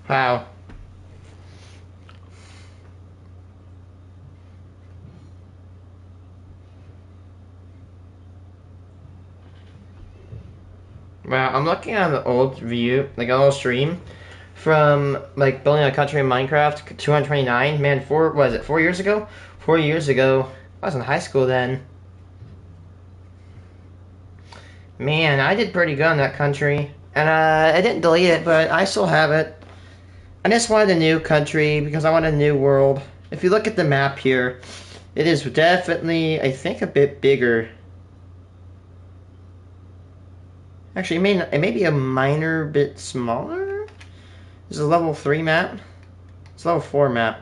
Wow. Wow, I'm looking at an old view, like an old stream from like building a country in Minecraft 229. Man, was it 4 years ago? 4 years ago. I was in high school then. Man, I did pretty good on that country. And I didn't delete it, but I still have it. I just wanted a new country because I wanted a new world. If you look at the map here, it is definitely, I think, a bit bigger. Actually, it may be a minor bit smaller. This is a level 3 map. It's a level 4 map.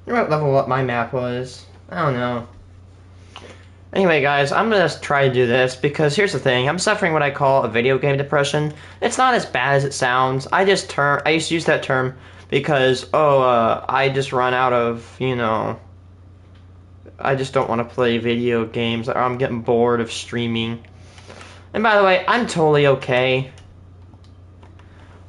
I wonder what level up my map was. I don't know. Anyway, guys, I'm gonna try to do this because here's the thing. I'm suffering what I call a video game depression. It's not as bad as it sounds. I used to use that term because, I just run out of, I just don't want to play video games. Or I'm getting bored of streaming. And by the way, I'm totally okay.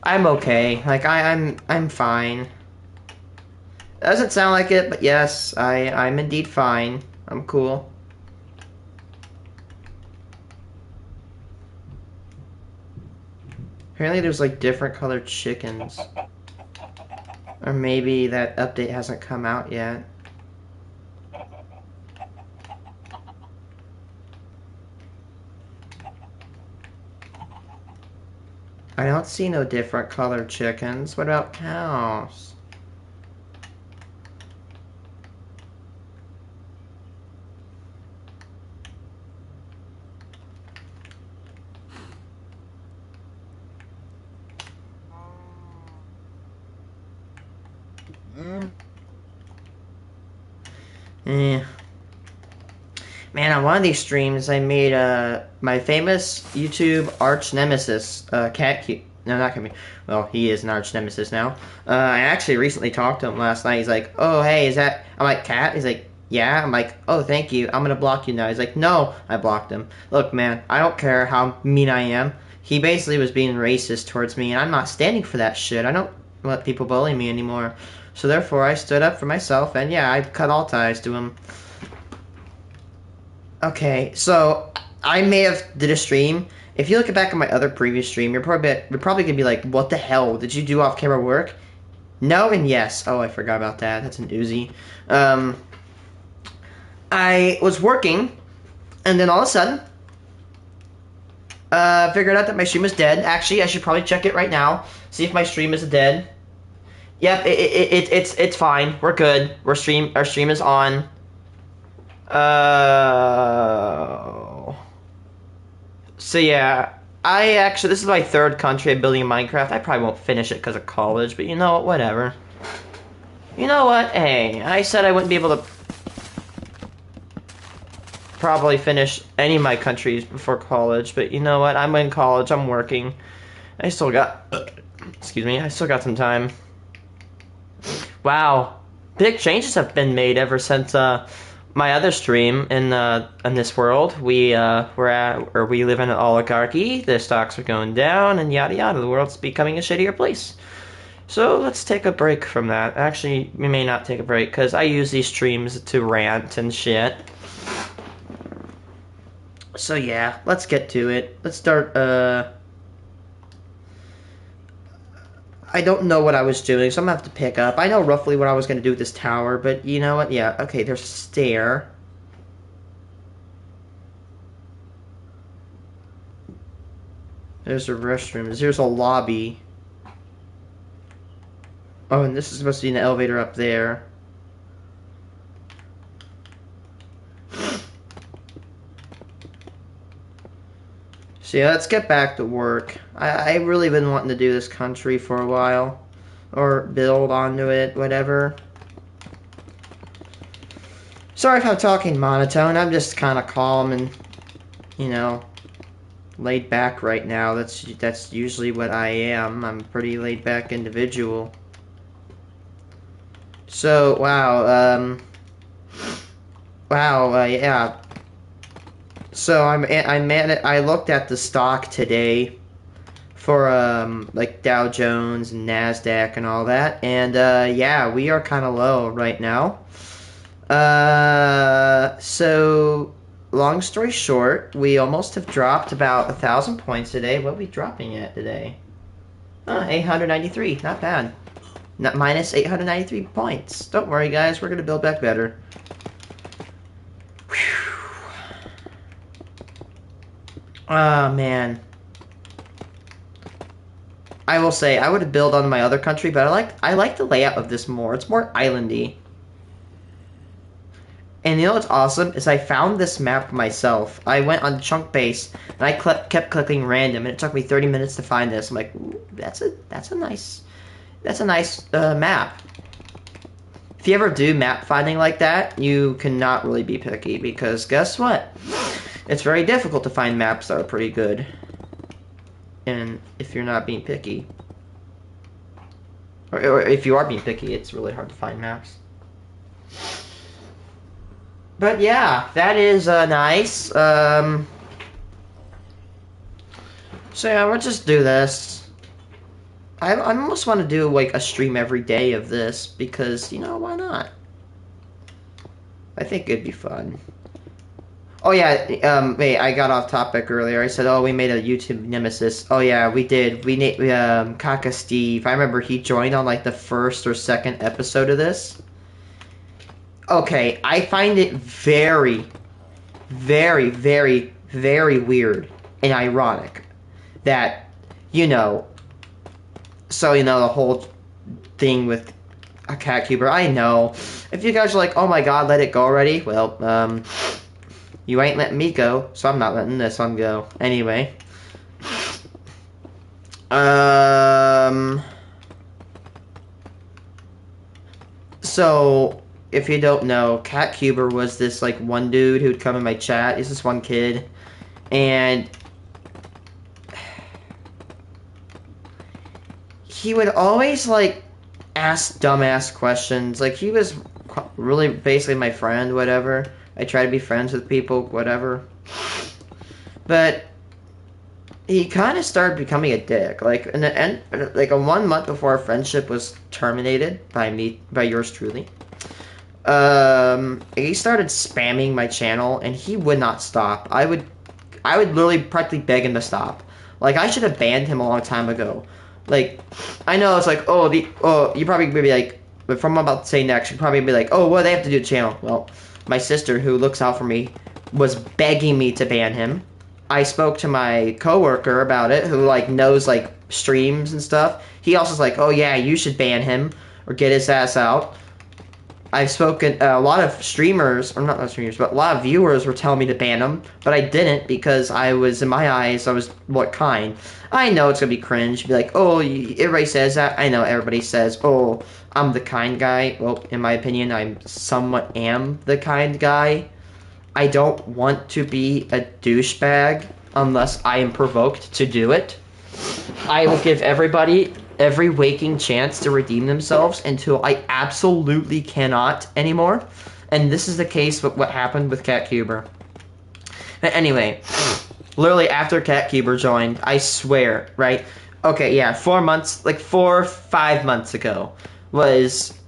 I'm okay. Like, I'm fine. It doesn't sound like it, but yes, I'm indeed fine. I'm cool. Apparently there's like different colored chickens. Or maybe that update hasn't come out yet. I don't see no different colored chickens. What about cows? Eh. Man, on one of these streams, I made my famous YouTube arch nemesis, Cat. No, not Cat. Well, he is an arch nemesis now. I actually recently talked to him last night. He's like, "Oh, hey, is that?" I'm like, "Cat?" He's like, "Yeah." I'm like, "Oh, thank you. I'm gonna block you now." He's like, "No." I blocked him. Look, man, I don't care how mean I am. He basically was being racist towards me, and I'm not standing for that shit. I don't let people bully me anymore. So therefore, I stood up for myself, and yeah, I cut all ties to him. Okay, so I may have did a stream. If you look back at my other previous stream, you're probably gonna be like, "What the hell did you do off camera work?" No and yes. Oh, I forgot about that. That's an Uzi. Um, I was working, and then all of a sudden, figured out that my stream was dead. Actually, I should probably check it right now. See if my stream is dead. Yep, it's fine. We're good. Our stream is on. So yeah, this is my third country I'm building in Minecraft. I probably won't finish it because of college, but you know what, whatever. You know what, hey, I said I wouldn't be able to probably finish any of my countries before college, but you know what, I'm in college, I'm working. I still got, excuse me, I still got some time. Wow, big changes have been made ever since, my other stream in this world. We live in an oligarchy. The stocks are going down, and yada yada. The world's becoming a shittier place. So let's take a break from that. Actually, we may not take a break because I use these streams to rant and shit. So yeah, let's get to it. Let's start. I don't know what I was doing, so I'm gonna have to pick up. I know roughly what I was gonna do with this tower, but you know what? Yeah, okay. There's a stair. There's a restroom. There's a lobby. Oh, and this is supposed to be an elevator up there. So yeah, let's get back to work. I really been wanting to do this country for a while. Or build onto it, whatever. Sorry if I'm talking monotone. I'm just kind of calm and, laid back right now. That's usually what I am. I'm a pretty laid back individual. So, wow, yeah. So I looked at the stock today. for like Dow Jones and Nasdaq and all that. And yeah, we are kind of low right now. So long story short, we almost have dropped about 1,000 points today. What are we dropping at today? 893. Not bad. Not minus 893 points. Don't worry, guys. We're gonna build back better. Oh man. I will say I would have built on my other country, but I like the layout of this more. It's more islandy. And you know what's awesome is I found this map myself. I went on Chunk Base and I kept clicking random, and it took me 30 minutes to find this. I'm like, ooh, that's a nice map. If you ever do map finding like that, you cannot really be picky, because guess what? It's very difficult to find maps that are pretty good. And if you're not being picky, or if you are being picky, it's really hard to find maps. But yeah, that is nice. So yeah, we'll just do this. I almost want to do like a stream every day of this, because, you know, why not? I think it'd be fun. Oh yeah, wait, I got off topic earlier. I said, oh, we made a YouTube nemesis. Oh yeah, we did. We Kaka Steve. I remember he joined on like the first or second episode of this. Okay, I find it very, very, very, very weird and ironic that, you know, so, you know, the whole thing with a CatCuber, I know. If you guys are like, oh my god, let it go already, well, you ain't letting me go, so I'm not letting this one go. Anyway. So, if you don't know, CatCuber was this, like, one dude who'd come in my chat. He's this one kid. And he would always, like, ask dumbass questions. Like, he was really basically my friend, whatever. I try to be friends with people, whatever. But he kind of started becoming a dick. Like, in the end, like, a 1 month before our friendship was terminated by yours truly. He started spamming my channel, and he would not stop. I would literally practically beg him to stop. Like, I should have banned him a long time ago. Like, I know it's like, you probably be like, but from what I'm about to say next, you'd probably be like, oh, well, they have to do the channel. Well, my sister, who looks out for me, was begging me to ban him. I spoke to my coworker about it, who, like, knows, like, streams and stuff. He also's like, oh, yeah, you should ban him or get his ass out. I've spoken, a lot of streamers, or not streamers, but a lot of viewers were telling me to ban him, but I didn't, because I was, in my eyes, I was, what, kind. I know it's gonna be cringe, be like, oh, everybody says that. I know everybody says, oh, I'm the kind guy. Well, in my opinion, I somewhat am the kind guy. I don't want to be a douchebag unless I am provoked to do it. I will give everybody every waking chance to redeem themselves until I absolutely cannot anymore. And this is the case with what happened with CatCuber. But anyway, literally after CatCuber joined, I swear, right? Okay, yeah, 4 months, like 4 or 5 months ago was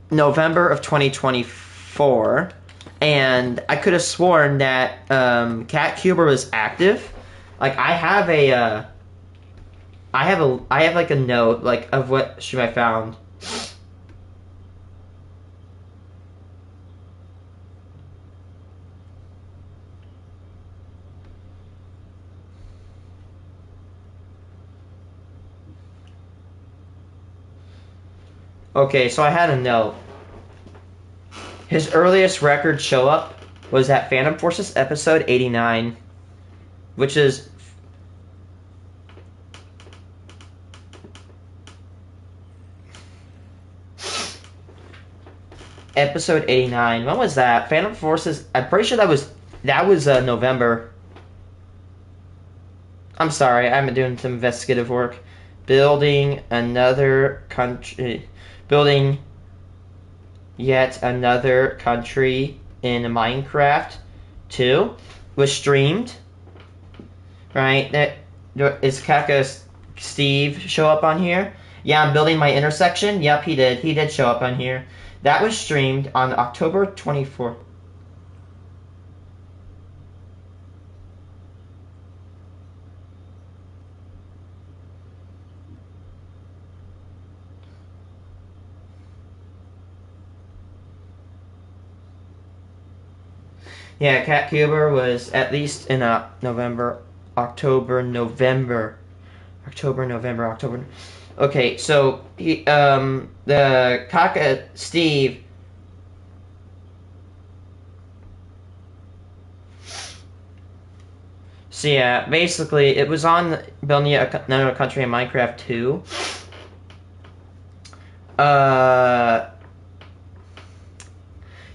November of 2024. And I could have sworn that CatCuber was active. Like, I have like a note, like, of what stream I found. Okay, so I had a note. His earliest record show up was at Phantom Forces episode 89, which is episode 89. When was that? Phantom Forces. I'm pretty sure that was November. I'm sorry, I've been doing some investigative work. Building yet another country in Minecraft 2 was streamed. Right? That is Kaka's Steve show up on here? Yeah, I'm building my intersection. Yep, he did. He did show up on here. That was streamed on October 24th. Yeah, Cat Cuber was at least in November, October, November. October, November, October. Okay, so he, the Kaka Steve. So yeah, basically it was on Building Another Country in Minecraft 2.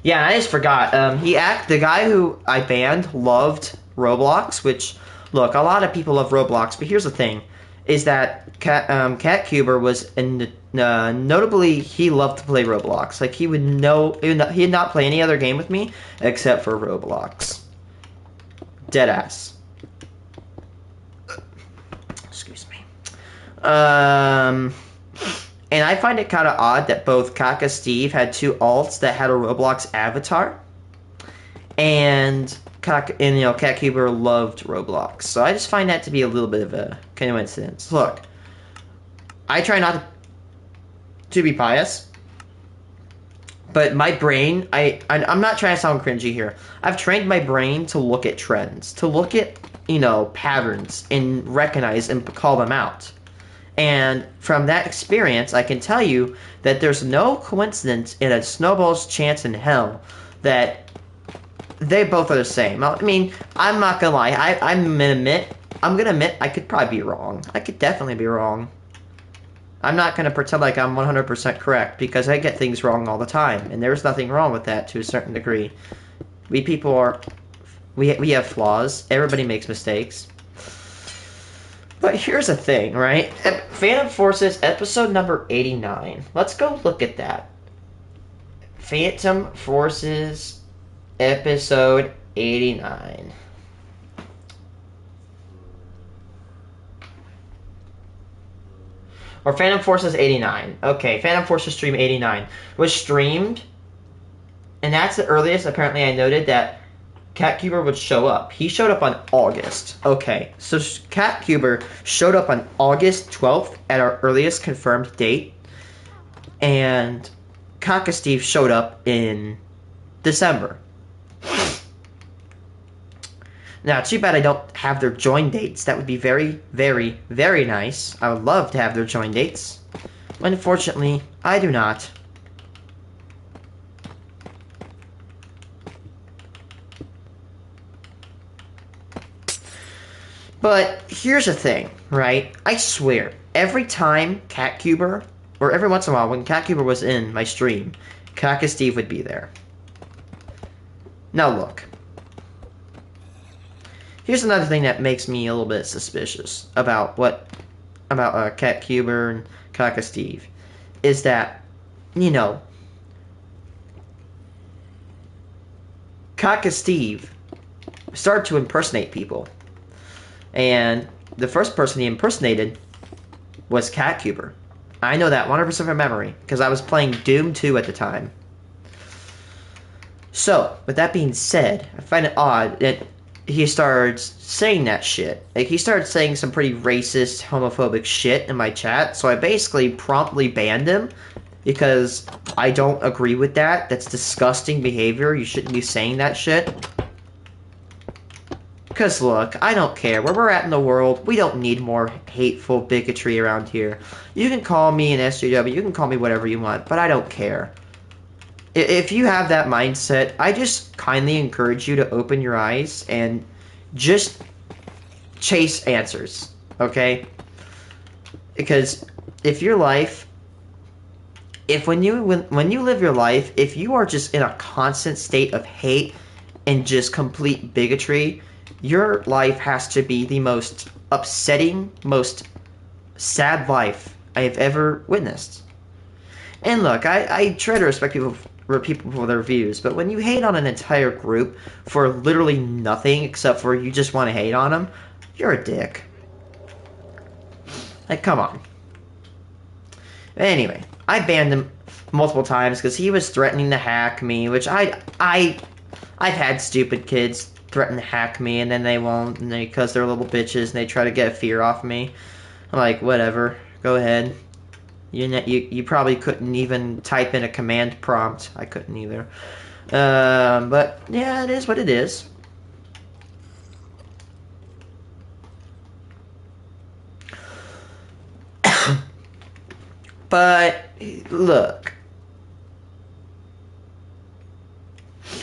Yeah, I just forgot. The guy who I banned loved Roblox, which, look, a lot of people love Roblox, but here's the thing, is that Cat Cuber was, notably, he loved to play Roblox. Like, he'd not play any other game with me except for Roblox. Deadass. Excuse me. And I find it kind of odd that both Kaka Steve had two alts that had a Roblox avatar, and Cat Cuber loved Roblox. So I just find that to be a little bit of a coincidence. Look, I try not to be biased, but my brain, I'm not trying to sound cringy here. I've trained my brain to look at trends, to look at, patterns and recognize and call them out. And from that experience, I can tell you that there's no coincidence in a snowball's chance in hell that they both are the same. I mean, I'm not gonna lie. I'm gonna admit I could probably be wrong. I could definitely be wrong. I'm not gonna pretend like I'm 100% correct, because I get things wrong all the time, and there's nothing wrong with that to a certain degree. We have flaws. Everybody makes mistakes. But here's the thing, right? Phantom Forces episode number 89. Let's go look at that. Phantom Forces episode 89. Or Phantom Forces 89. Okay, Phantom Forces stream 89 was streamed, and that's the earliest apparently I noted that Cat Cuber would show up. He showed up on August. Okay, so Cat Cuber showed up on August 12th at our earliest confirmed date, and Kaka Steve showed up in December. Now, too bad I don't have their join dates. That would be very, very, very nice. I would love to have their join dates. Unfortunately, I do not. But here's the thing, right? I swear, every time Cat Cuber, or every once in a while when Cat Cuber was in my stream, Kaka Steve would be there. Now look. Here's another thing that makes me a little bit suspicious about Cat Cuber and Kaka Steve, is that, Kaka Steve started to impersonate people. And the first person he impersonated was Cat Cuber. I know that 100% from memory, because I was playing Doom 2 at the time. So, with that being said, I find it odd that he started saying that shit. Like, he started saying some pretty racist, homophobic shit in my chat, so I basically promptly banned him, because I don't agree with that. That's disgusting behavior. You shouldn't be saying that shit. Because look, I don't care. Where we're at in the world, we don't need more hateful bigotry around here. You can call me an SJW, you can call me whatever you want, but I don't care. If you have that mindset, I just kindly encourage you to open your eyes and just chase answers, okay? Because when you live your life, if you are just in a constant state of hate and just complete bigotry, your life has to be the most upsetting, most sad life I have ever witnessed. And look, I try to respect people for their views, but when you hate on an entire group for literally nothing except for you just want to hate on them, you're a dick. Like, come on. Anyway, I banned him multiple times because he was threatening to hack me, which I've had stupid kids threaten to hack me, and then they won't, and because they're little bitches, and they try to get fear off me. I'm like, whatever, go ahead. You probably couldn't even type in a command prompt. I couldn't either. But yeah, it is what it is. But look,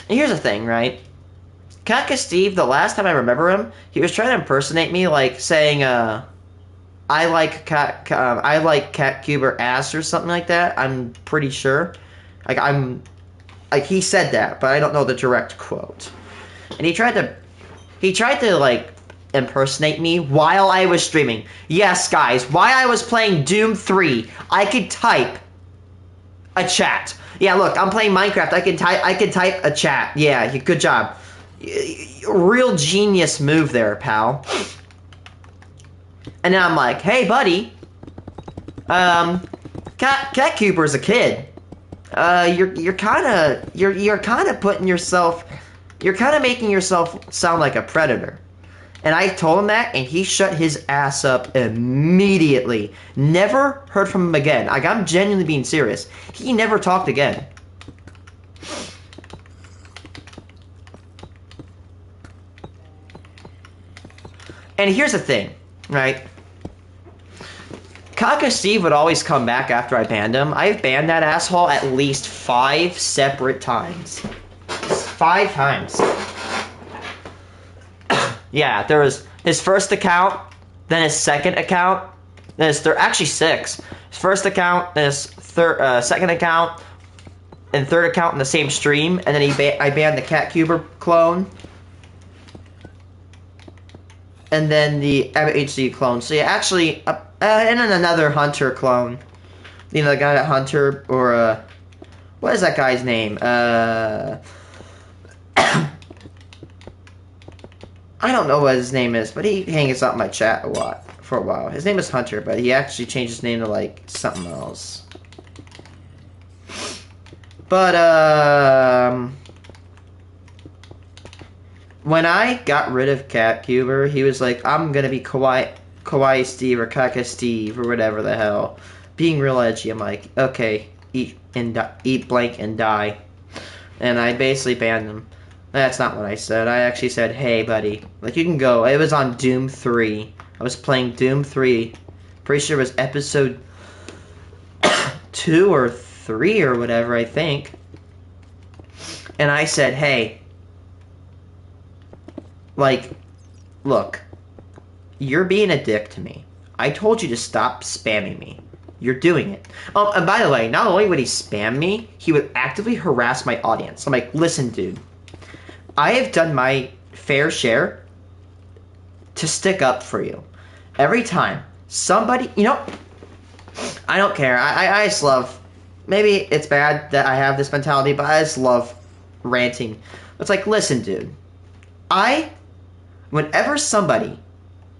here's the thing, right? Kaka Steve, the last time I remember him, he was trying to impersonate me, like saying, I like CatCuber ass or something like that. I'm pretty sure. Like he said that, but I don't know the direct quote. And he tried to like impersonate me while I was streaming. Yes, guys, while I was playing Doom 3, I could type a chat. Yeah, look, I'm playing Minecraft. I could type a chat. Yeah, good job. Real genius move there, pal. And then I'm like, hey, buddy. CatCuber's a kid. You're kind of putting yourself. You're kind of making yourself sound like a predator. And I told him that, and he shut his ass up immediately. Never heard from him again. Like, I'm genuinely being serious. He never talked again. And here's the thing, right? Kaka Steve would always come back after I banned him. I've banned that asshole at least 5 separate times. 5 times. Yeah, there was his first account, then his second account, then his third, actually 6. His first account, then his second account, and third account in the same stream, and then I banned the CatCuber clone, and then the HD clone. So yeah, actually, and then another Hunter clone. You know, the guy at Hunter, or what is that guy's name? I don't know what his name is, but he hangs out in my chat a lot for a while. His name is Hunter, but he actually changed his name to, like, something else. But, when I got rid of CatCuber, he was like, I'm gonna be Kawaii Steve or Kaka Steve or whatever the hell. Being real edgy, I'm like, okay, eat blank and die. And I basically banned him. That's not what I said. I actually said, hey, buddy. Like, you can go. It was on Doom 3. I was playing Doom 3. Pretty sure it was episode 2 or 3 or whatever, I think. And I said, hey. Like, look. You're being a dick to me. I told you to stop spamming me. You're doing it. Oh, and by the way, not only would he spam me, he would actively harass my audience. I'm like, listen, dude. I have done my fair share to stick up for you. Every time somebody, you know, I don't care. I just love, maybe it's bad that I have this mentality, but I just love ranting. It's like, listen, dude. Whenever somebody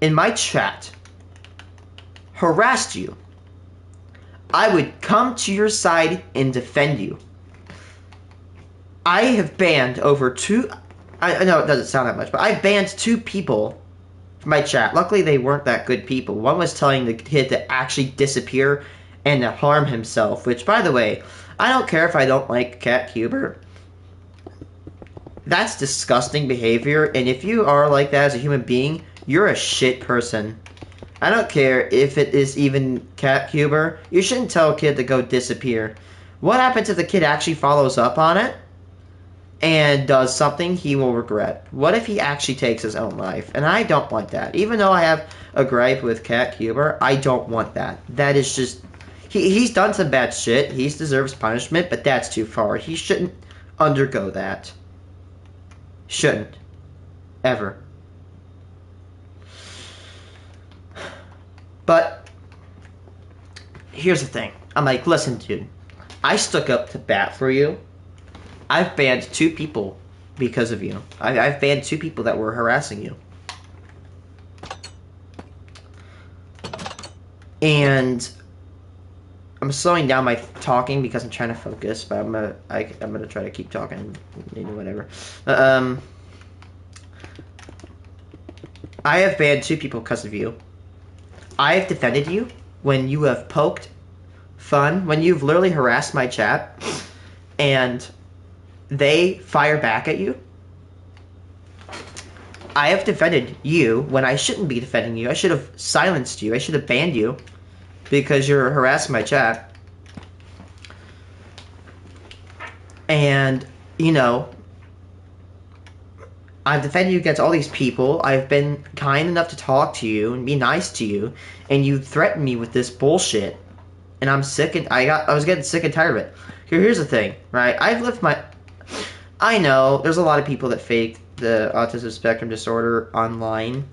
in my chat harassed you, I would come to your side and defend you. I have banned over 2... I know it doesn't sound that much, but I banned 2 people from my chat. Luckily, they weren't that good people. One was telling the kid to actually disappear and to harm himself, which, by the way, I don't care if I don't like CatCuber. That's disgusting behavior, and if you are like that as a human being, you're a shit person. I don't care if it is even CatCuber. You shouldn't tell a kid to go disappear. What happens if the kid actually follows up on it and does something he will regret? What if he actually takes his own life? And I don't want that. Even though I have a gripe with CatCuber, I don't want that. That is just... He's done some bad shit. He deserves punishment, but that's too far. He shouldn't undergo that. Shouldn't. Ever. But here's the thing. I'm like, listen, dude. I stuck up to bat for you. I've banned 2 people because of you. I've banned 2 people that were harassing you. And I'm slowing down my talking because I'm trying to focus, but I'm gonna try to keep talking, whatever. I have banned 2 people because of you. I have defended you when you have poked fun, when you've literally harassed my chat, and they fire back at you. I have defended you when I shouldn't be defending you. I should have silenced you. I should have banned you because you're harassing my chat. And, you know, I've defended you against all these people. I've been kind enough to talk to you and be nice to you, and you threaten me with this bullshit. And I'm sick and I was getting sick and tired of it. Here's the thing, right? I know there's a lot of people that fake the autism spectrum disorder online.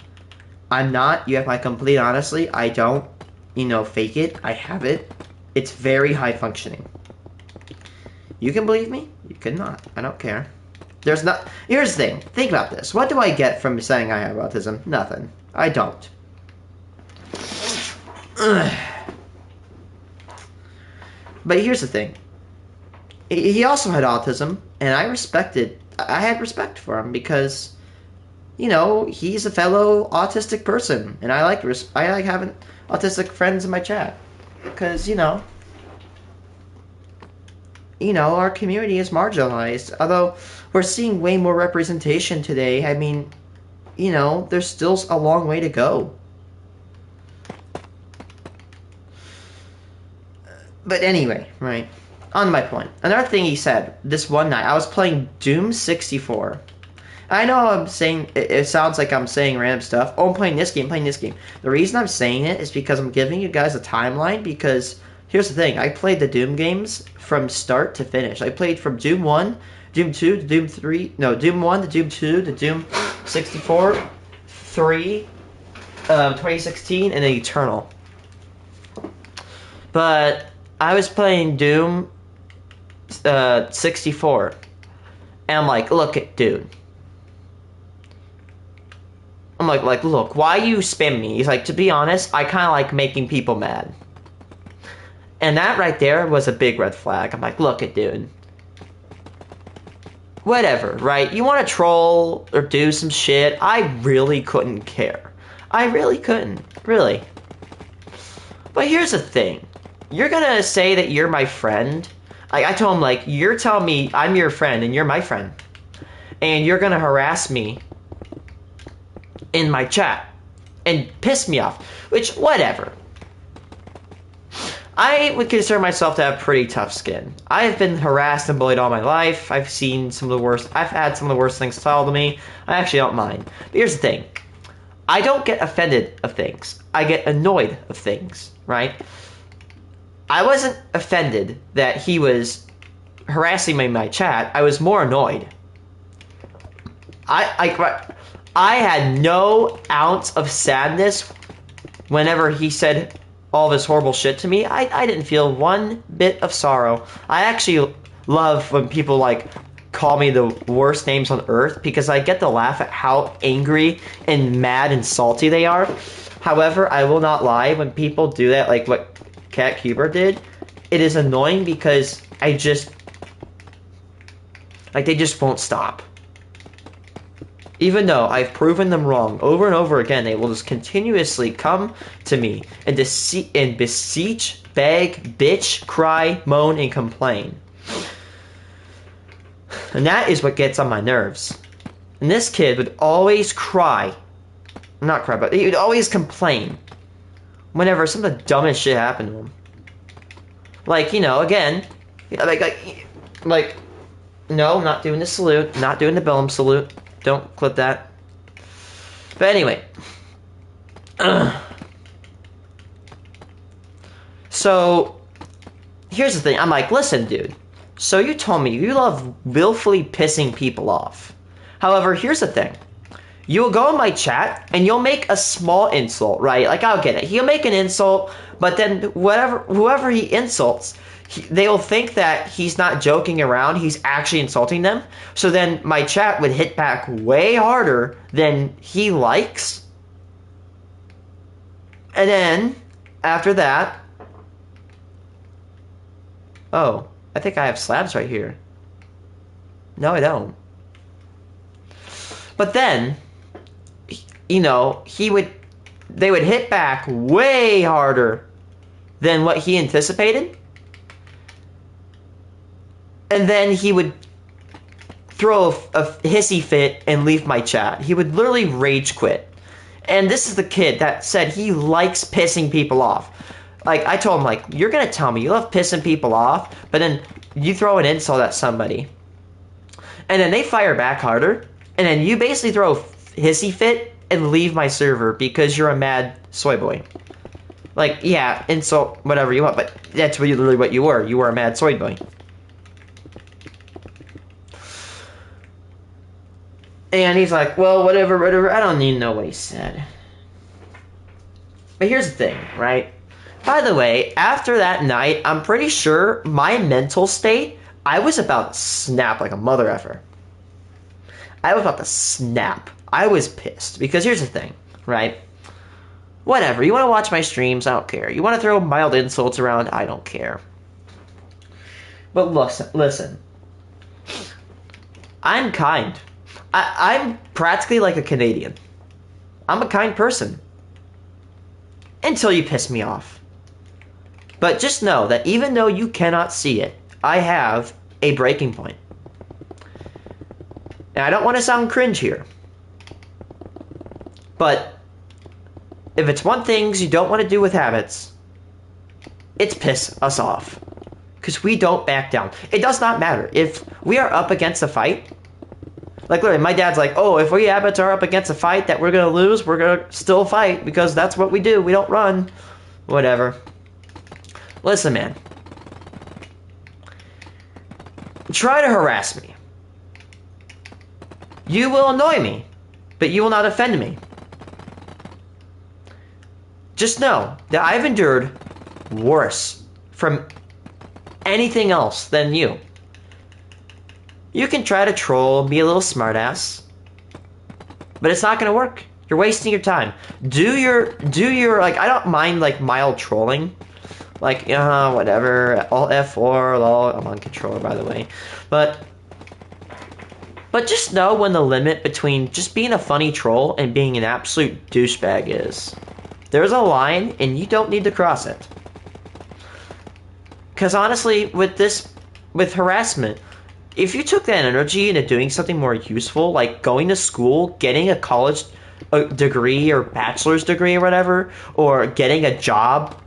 I'm not. You have my complete honesty. I don't, fake it. I have it. It's very high functioning. You can believe me. You cannot. I don't care. Here's the thing. Think about this. What do I get from saying I have autism? Nothing. I don't. But here's the thing. He also had autism, and I had respect for him because, he's a fellow autistic person, and I like having autistic friends in my chat because, our community is marginalized. Although we're seeing way more representation today, I mean, there's still a long way to go. But anyway, right. On to my point. Another thing he said, this one night, I was playing Doom 64. I know I'm saying, it sounds like I'm saying random stuff. Oh, I'm playing this game. The reason I'm saying it is because I'm giving you guys a timeline because here's the thing. I played the Doom games from start to finish. I played from Doom 1, Doom 2 to Doom 3, Doom 1 to Doom 2 to Doom 64, 3, 2016, and then Eternal. But I was playing Doom 64, and I'm like, look it, dude. I'm like, look, why you spam me? He's like, to be honest, I kind of like making people mad. And that right there was a big red flag. I'm like, look it, dude. Whatever, right? You want to troll or do some shit? I really couldn't care. I really couldn't, really. But here's the thing. You're gonna say that you're my friend? I told him, like, you're telling me I'm your friend and you're my friend. And you're gonna harass me in my chat and piss me off. Which, whatever. I would consider myself to have pretty tough skin. I have been harassed and bullied all my life. I've had some of the worst things told to me. I actually don't mind. But here's the thing. I don't get offended of things. I get annoyed of things, right? I wasn't offended that he was harassing me in my chat. I was more annoyed. I had no ounce of sadness whenever he said all this horrible shit to me. I didn't feel one bit of sorrow. I actually love when people, like, call me the worst names on earth because I get to laugh at how angry and mad and salty they are. However, I will not lie, when people do that, like what Cat Cuber did, it is annoying because they just won't stop. Even though I've proven them wrong over and over again, they will just continuously come to me and beseech, beg, bitch, cry, moan, and complain. And that is what gets on my nerves. And this kid would always not cry, but he would always complain whenever some of the dumbest shit happened to him. Like, again, like, no, I'm not doing the salute, not doing the Bellum salute. Don't clip that. But anyway. So, here's the thing. I'm like, listen, dude. So you told me you love willfully pissing people off. However, here's the thing. You'll go in my chat, and you'll make a small insult, right? Like, I'll get it. He'll make an insult, but then whoever he insults, they will think that he's not joking around, he's actually insulting them. So then my chat would hit back way harder than he likes. And then After that, oh, I think I have slabs right here. No, I don't. But then, you know, they would hit back way harder than what he anticipated. And then he would throw a hissy fit and leave my chat. He would literally rage quit. And this is the kid that said he likes pissing people off. Like, I told him, like, you're gonna tell me you love pissing people off, but then you throw an insult at somebody. And then they fire back harder, and then you basically throw a hissy fit and leave my server because you're a mad soy boy. Like, yeah, insult whatever you want, but that's literally what you were. You were a mad soy boy. And he's like, well, whatever. I don't even know what he said. But here's the thing, right? By the way, after that night, I'm pretty sure my mental state, I was about to snap like a mother effer. I was about to snap. I was pissed. Because here's the thing, right? Whatever. You want to watch my streams? I don't care. You want to throw mild insults around? I don't care. But listen. I'm kind. I'm practically like a Canadian. I'm a kind person. Until you piss me off. But just know that even though you cannot see it, I have a breaking point. And I don't want to sound cringe here. But if it's one thing you don't want to do with habits, it's piss us off. Because we don't back down. It does not matter. If we are up against a fight, like literally, my dad's like, oh, if we habits are up against a fight that we're going to lose, we're going to still fight because that's what we do. We don't run. Whatever. Listen, man. Try to harass me. You will annoy me, but you will not offend me. Just know that I've endured worse from anything else than you. You can try to troll, be a little smartass, but it's not gonna work. You're wasting your time. Do your like, I don't mind like mild trolling, like whatever, all F4, lol. I'm on controller by the way, but just know when the limit between just being a funny troll and being an absolute douchebag is. There's a line, and you don't need to cross it. Because honestly, with harassment, if you took that energy into doing something more useful, like going to school, getting a college degree or bachelor's degree or whatever, or getting a job,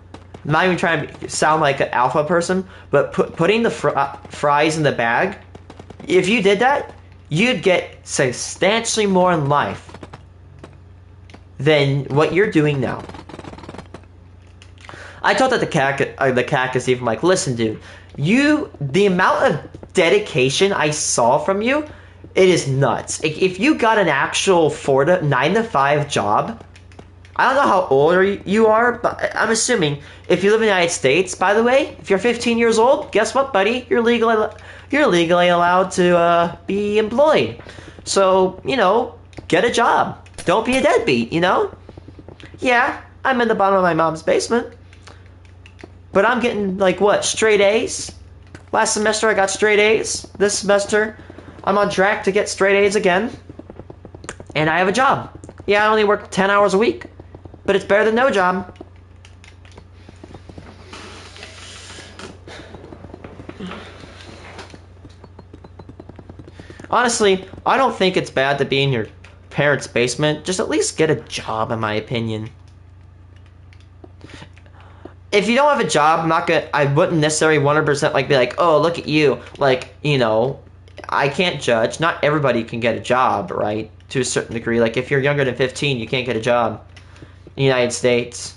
I'm not even trying to sound like an alpha person, but putting the fries in the bag, if you did that, you'd get substantially more in life than what you're doing now. I told that the cactus even like, listen, dude, the amount of dedication I saw from you, it is nuts. If you got an actual 9 to 5 job, I don't know how old you are, but I'm assuming if you live in the United States, by the way, if you're 15 years old, guess what, buddy? You're legally allowed to be employed. So, get a job. Don't be a deadbeat, Yeah, I'm in the bottom of my mom's basement. But I'm getting, like, what, straight A's? Last semester I got straight A's. This semester I'm on track to get straight A's again. And I have a job. Yeah, I only work 10 hours a week. But it's better than no job. Honestly, I don't think it's bad to be in your parents' basement. Just at least get a job, in my opinion. If you don't have a job, I wouldn't necessarily 100% be like, oh, look at you. Like, I can't judge. Not everybody can get a job, right? To a certain degree. Like, if you're younger than 15, you can't get a job in the United States.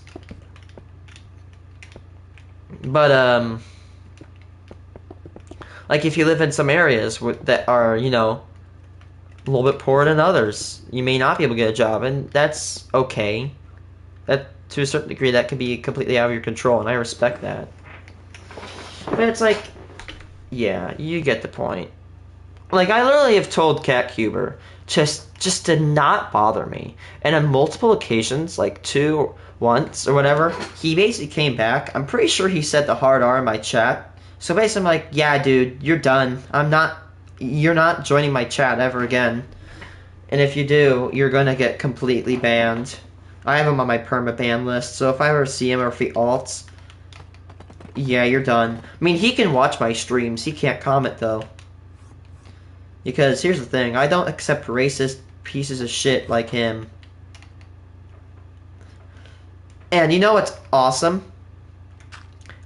But, like, if you live in some areas that are, a little bit poorer than others, you may not be able to get a job, and that's okay. To a certain degree, that can be completely out of your control, and I respect that. But it's like, yeah, you get the point. Like, I literally have told CatCuber just to not bother me. And on multiple occasions, like once or whatever, he basically came back. I'm pretty sure he said the hard R in my chat. So basically I'm like, yeah, dude, you're done. You're not joining my chat ever again. And if you do, you're gonna get completely banned. I have him on my perma-ban list, so if I ever see him or if he alts, yeah, you're done. I mean, he can watch my streams. He can't comment, though. Because here's the thing, I don't accept racist pieces of shit like him. And you know what's awesome?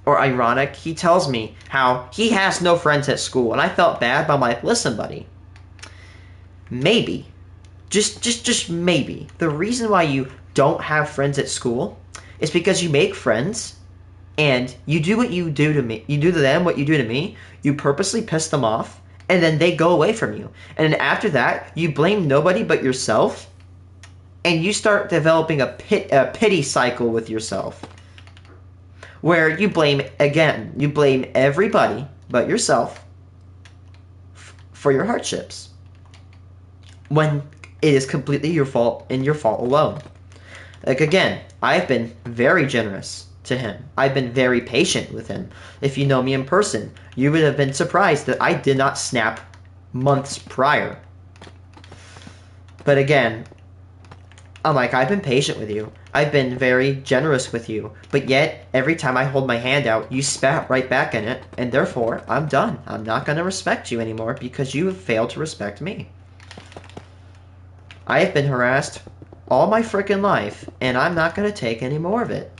Or ironic? He tells me how he has no friends at school. And I felt bad, but I'm like, listen, buddy. Maybe. Just maybe. The reason why you don't have friends at school is because you make friends and you do what you do to me. You do to them what you do to me. You purposely piss them off. And then they go away from you. And then after that, you blame nobody but yourself. And you start developing a pity cycle with yourself. Where you blame everybody but yourself for your hardships. When it is completely your fault and your fault alone. Like, again, I've been very generous to him. I've been very patient with him. If you know me in person, you would have been surprised that I did not snap months prior. But again, I'm like, I've been patient with you. I've been very generous with you. But yet, every time I hold my hand out, you spat right back in it. And therefore, I'm done. I'm not going to respect you anymore because you have failed to respect me. I have been harassed all my freaking life, and I'm not going to take any more of it.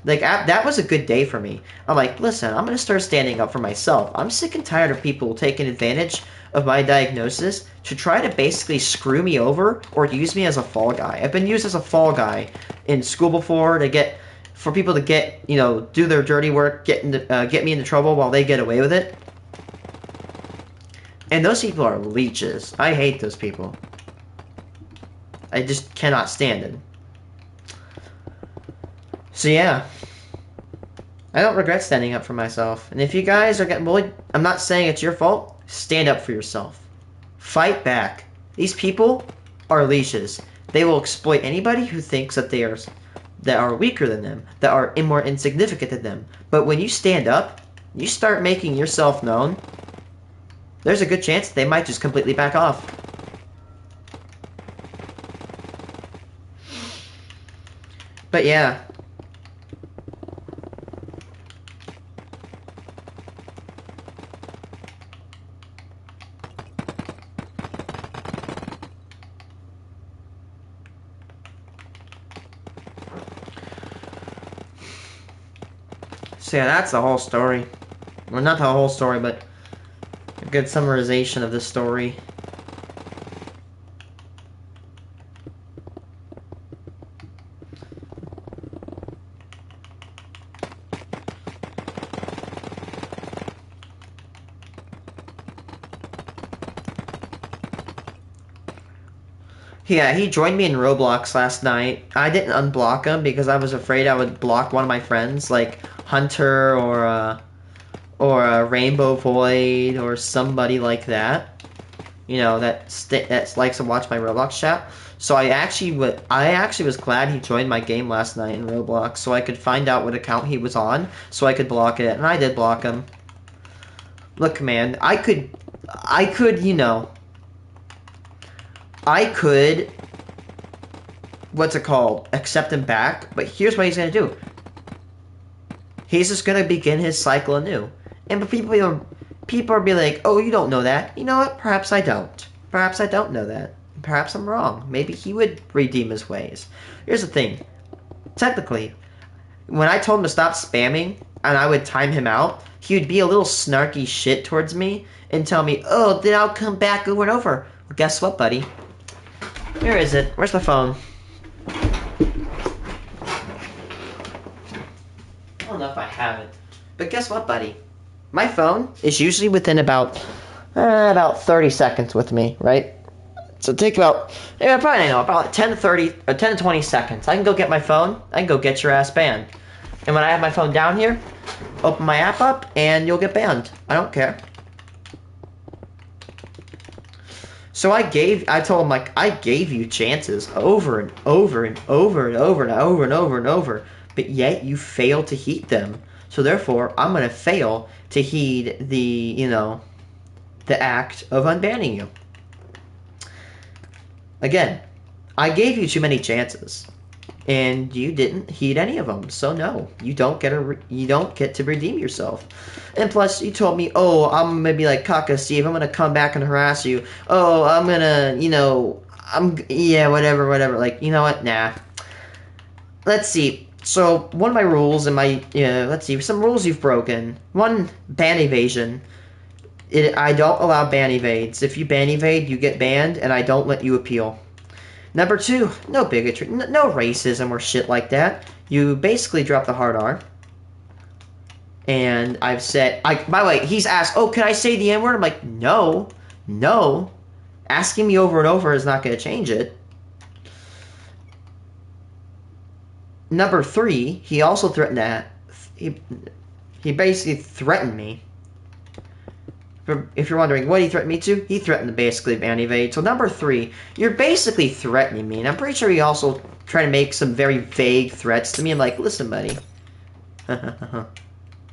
Like, that was a good day for me. I'm like, listen, I'm going to start standing up for myself. I'm sick and tired of people taking advantage of my diagnosis to try to basically screw me over or use me as a fall guy. I've been used as a fall guy in school before for people to get, do their dirty work, get me into trouble while they get away with it. And those people are leeches. I hate those people. I just cannot stand it. So yeah, I don't regret standing up for myself. And if you guys are getting bullied, I'm not saying it's your fault. Stand up for yourself. Fight back. These people are leashes. They will exploit anybody who thinks that that are weaker than them, that are more insignificant than them. But when you stand up, you start making yourself known, there's a good chance they might just completely back off. But yeah. So yeah, that's the whole story. Well, not the whole story, but a good summarization of the story. Yeah, he joined me in Roblox last night. I didn't unblock him because I was afraid I would block one of my friends, like Hunter or Rainbow Void or somebody like that. That likes to watch my Roblox chat. So I actually was glad he joined my game last night in Roblox, so I could find out what account he was on, so I could block it, and I did block him. Look, man, I could, accept him back, but here's what he's gonna do. He's just gonna begin his cycle anew. And people are be like, oh, you don't know that. You know what? Perhaps I don't. Perhaps I don't know that. Perhaps I'm wrong. Maybe he would redeem his ways. Here's the thing. Technically, when I told him to stop spamming, and I would time him out, he would be a little snarky shit towards me and tell me, oh, then I'll come back over and over. Well, guess what, buddy? Where is it? Where's the phone? I don't know if I have it. But guess what, buddy? My phone is usually within about 30 seconds with me, right? So take about 10 to 20 seconds. I can go get my phone. I can go get your ass banned. And when I have my phone down here, open my app up, and you'll get banned. I don't care. So I told him, like, I gave you chances over and over and over and over and over and over and over, but yet you failed to heed them. So therefore, I'm going to fail to heed the act of unbanning you. Again, I gave you too many chances, and you didn't heed any of them. So no, you don't get to redeem yourself. And plus, you told me, oh, I'm gonna be like Kaka Steve. I'm gonna come back and harass you. Oh, I'm gonna, whatever. Like, you know what? Nah. Let's see. So one of my rules in my, let's see, some rules you've broken. One, ban evasion. I don't allow ban evades. If you ban evade, you get banned, and I don't let you appeal. Number two, no bigotry, no racism or shit like that. You basically drop the hard R. And I've said, by the way, he's asked, oh, can I say the N-word? I'm like, no. Asking me over and over is not going to change it. Number three, he also threatened that. He basically threatened me. If you're wondering what he threatened me to, he threatened to basically ban evade. So number three, you're basically threatening me. And I'm pretty sure he also tried to make some very vague threats to me. I'm like, listen, buddy.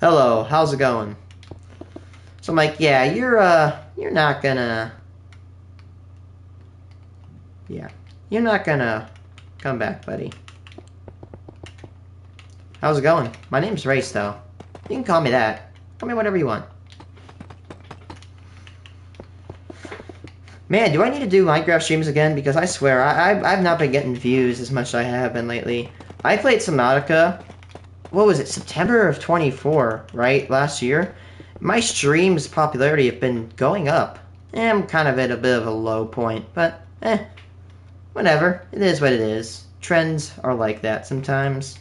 Hello, how's it going? So I'm like, yeah, you're not gonna... Yeah, you're not gonna come back, buddy. How's it going? My name's Race, though. You can call me that. Call me whatever you want. Man, do I need to do Minecraft streams again? Because I swear, I've not been getting views as much as I have been lately. I played Subnautica, what was it, September of 24, right? Last year? My streams' popularity have been going up. I'm kind of at a bit of a low point, but, whatever. It is what it is. Trends are like that sometimes.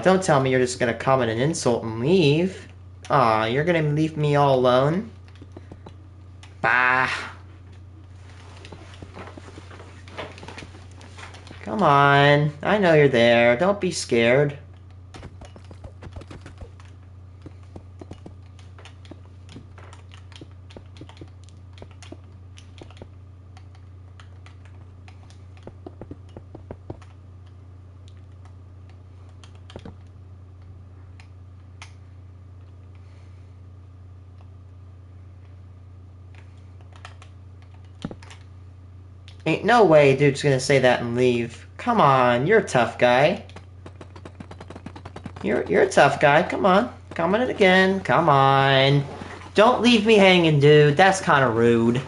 Don't tell me you're just gonna comment and insult and leave. You're gonna leave me all alone? Bah. Come on. I know you're there. Don't be scared. Ain't no way dude's gonna say that and leave. Come on, you're a tough guy. You're a tough guy. Come on. Comment it again. Come on. Don't leave me hanging, dude. That's kind of rude.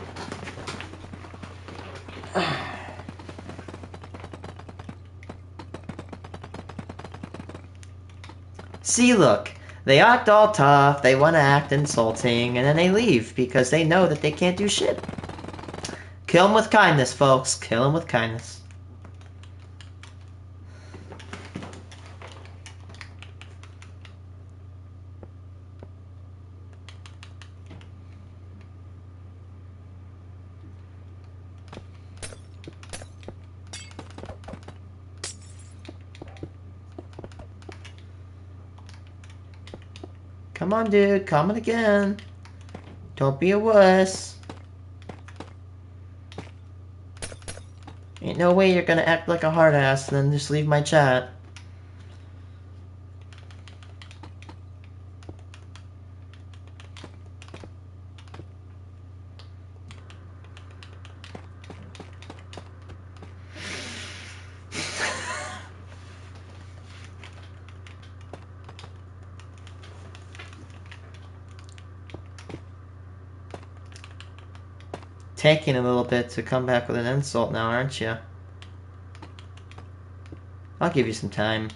See, look. They act all tough, they want to act insulting, and then they leave because they know that they can't do shit. Kill them with kindness, folks. Kill them with kindness. Come on, dude. Comment again. Don't be a wuss. Ain't no way you're gonna act like a hard ass and then just leave my chat. Taking a little bit to come back with an insult now, aren't you? I'll give you some time.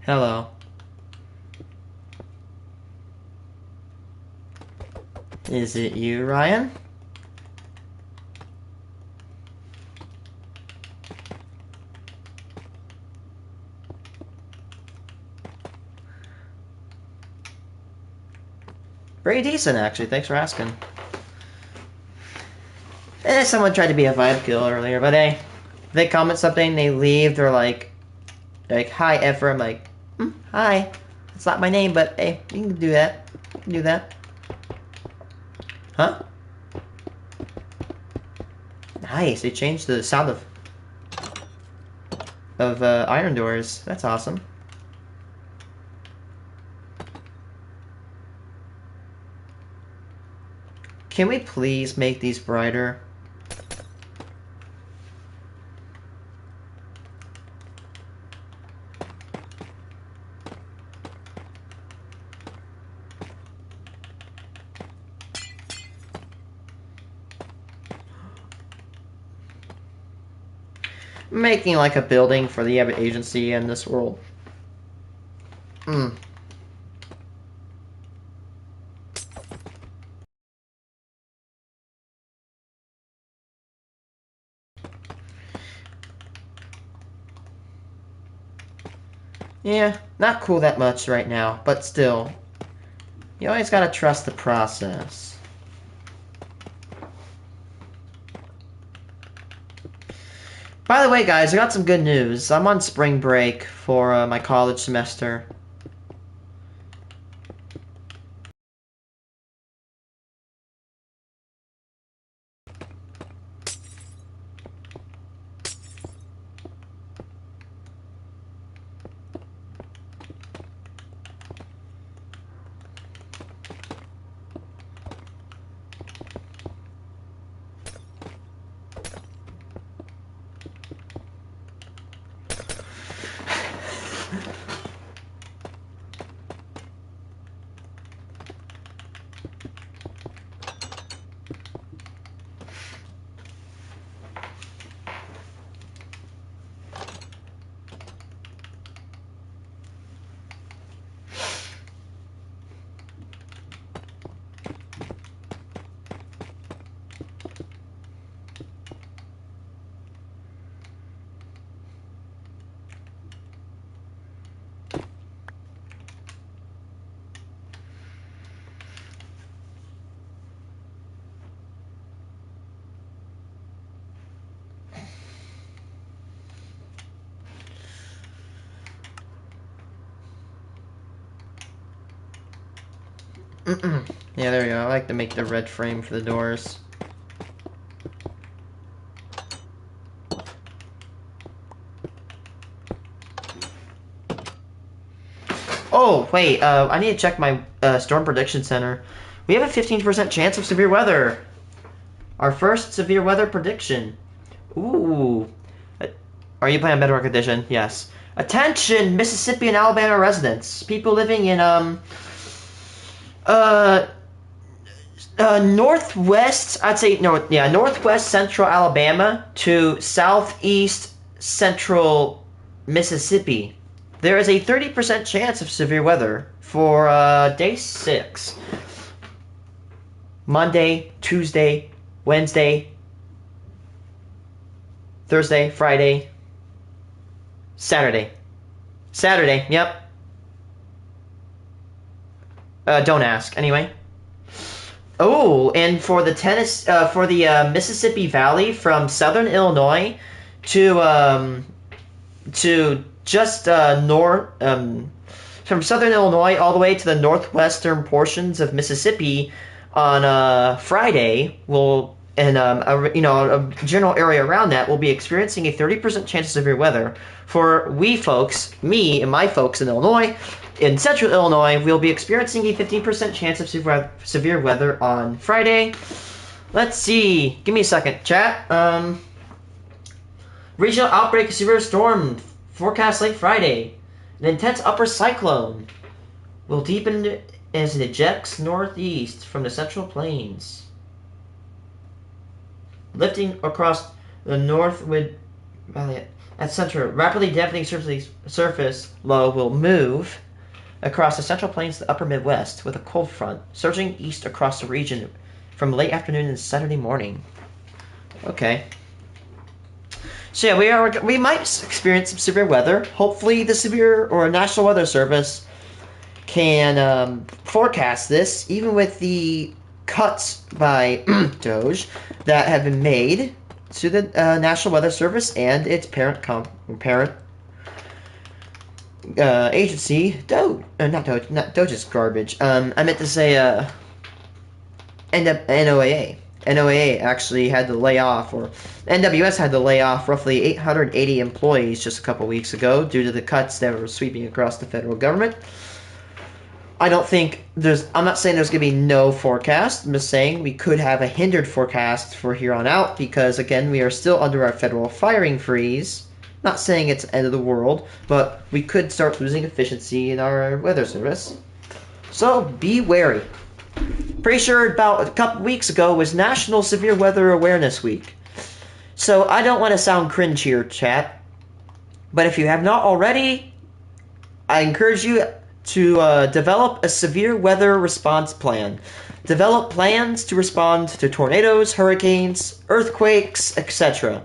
Hello. Is it you, Ryan? Pretty decent, actually. Thanks for asking. Someone tried to be a vibe kill earlier, but hey, if they comment something, they leave, they're like, hi, Effer. I'm like, hi. It's not my name, but hey, you can do that. You can do that. Huh? Nice. They changed the sound of iron doors. That's awesome. Can we please make these brighter? Making like a building for the agency in this world. Yeah, not cool that much right now, but still. You always gotta trust the process. By the way, guys, I got some good news. I'm on spring break for my college semester. Yeah, there we go. I like to make the red frame for the doors. Oh, wait, I need to check my Storm Prediction Center. We have a 15% chance of severe weather. Our first severe weather prediction. Ooh. Are you playing on Bedrock Edition? Yes. Attention, Mississippi and Alabama residents. People living in, northwest, I'd say, northwest central Alabama to southeast central Mississippi. There is a 30% chance of severe weather for day 6. Monday, Tuesday, Wednesday, Thursday, Friday, Saturday. Saturday, yep. Don't ask, anyway. Oh, and for the Mississippi Valley from southern Illinois to just north from southern Illinois all the way to the northwestern portions of Mississippi on Friday a general area around that will be experiencing a 30% chance of severe weather. For we folks, me and my folks in Illinois, in central Illinois, we'll be experiencing a 15% chance of severe weather on Friday. Let's see. Give me a second, chat. Regional outbreak of severe storm forecast late Friday. An intense upper cyclone will deepen as it ejects northeast from the Central Plains, lifting across the northward valley at center. Rapidly dampening surface low will move across the Central Plains to the upper Midwest with a cold front surging east across the region from late afternoon and Saturday morning. Okay. So yeah, we might experience some severe weather. Hopefully the National Weather Service can forecast this, even with the cuts by Doge that have been made to the National Weather Service and its parent agency, Doge. Not Doge. Not Doge is garbage. I meant to say NOAA. NOAA actually had to lay off, or NWS had to lay off roughly 880 employees just a couple weeks ago due to the cuts that were sweeping across the federal government. I'm not saying there's going to be no forecast. I'm just saying we could have a hindered forecast for here on out because, again, we are still under our federal firing freeze. Not saying it's the end of the world, but we could start losing efficiency in our weather service. So be wary. Pretty sure about a couple weeks ago was National Severe Weather Awareness Week. So I don't want to sound cringe here, chat. But if you have not already, I encourage you to develop a severe weather response plan. Develop plans to respond to tornadoes, hurricanes, earthquakes, etc.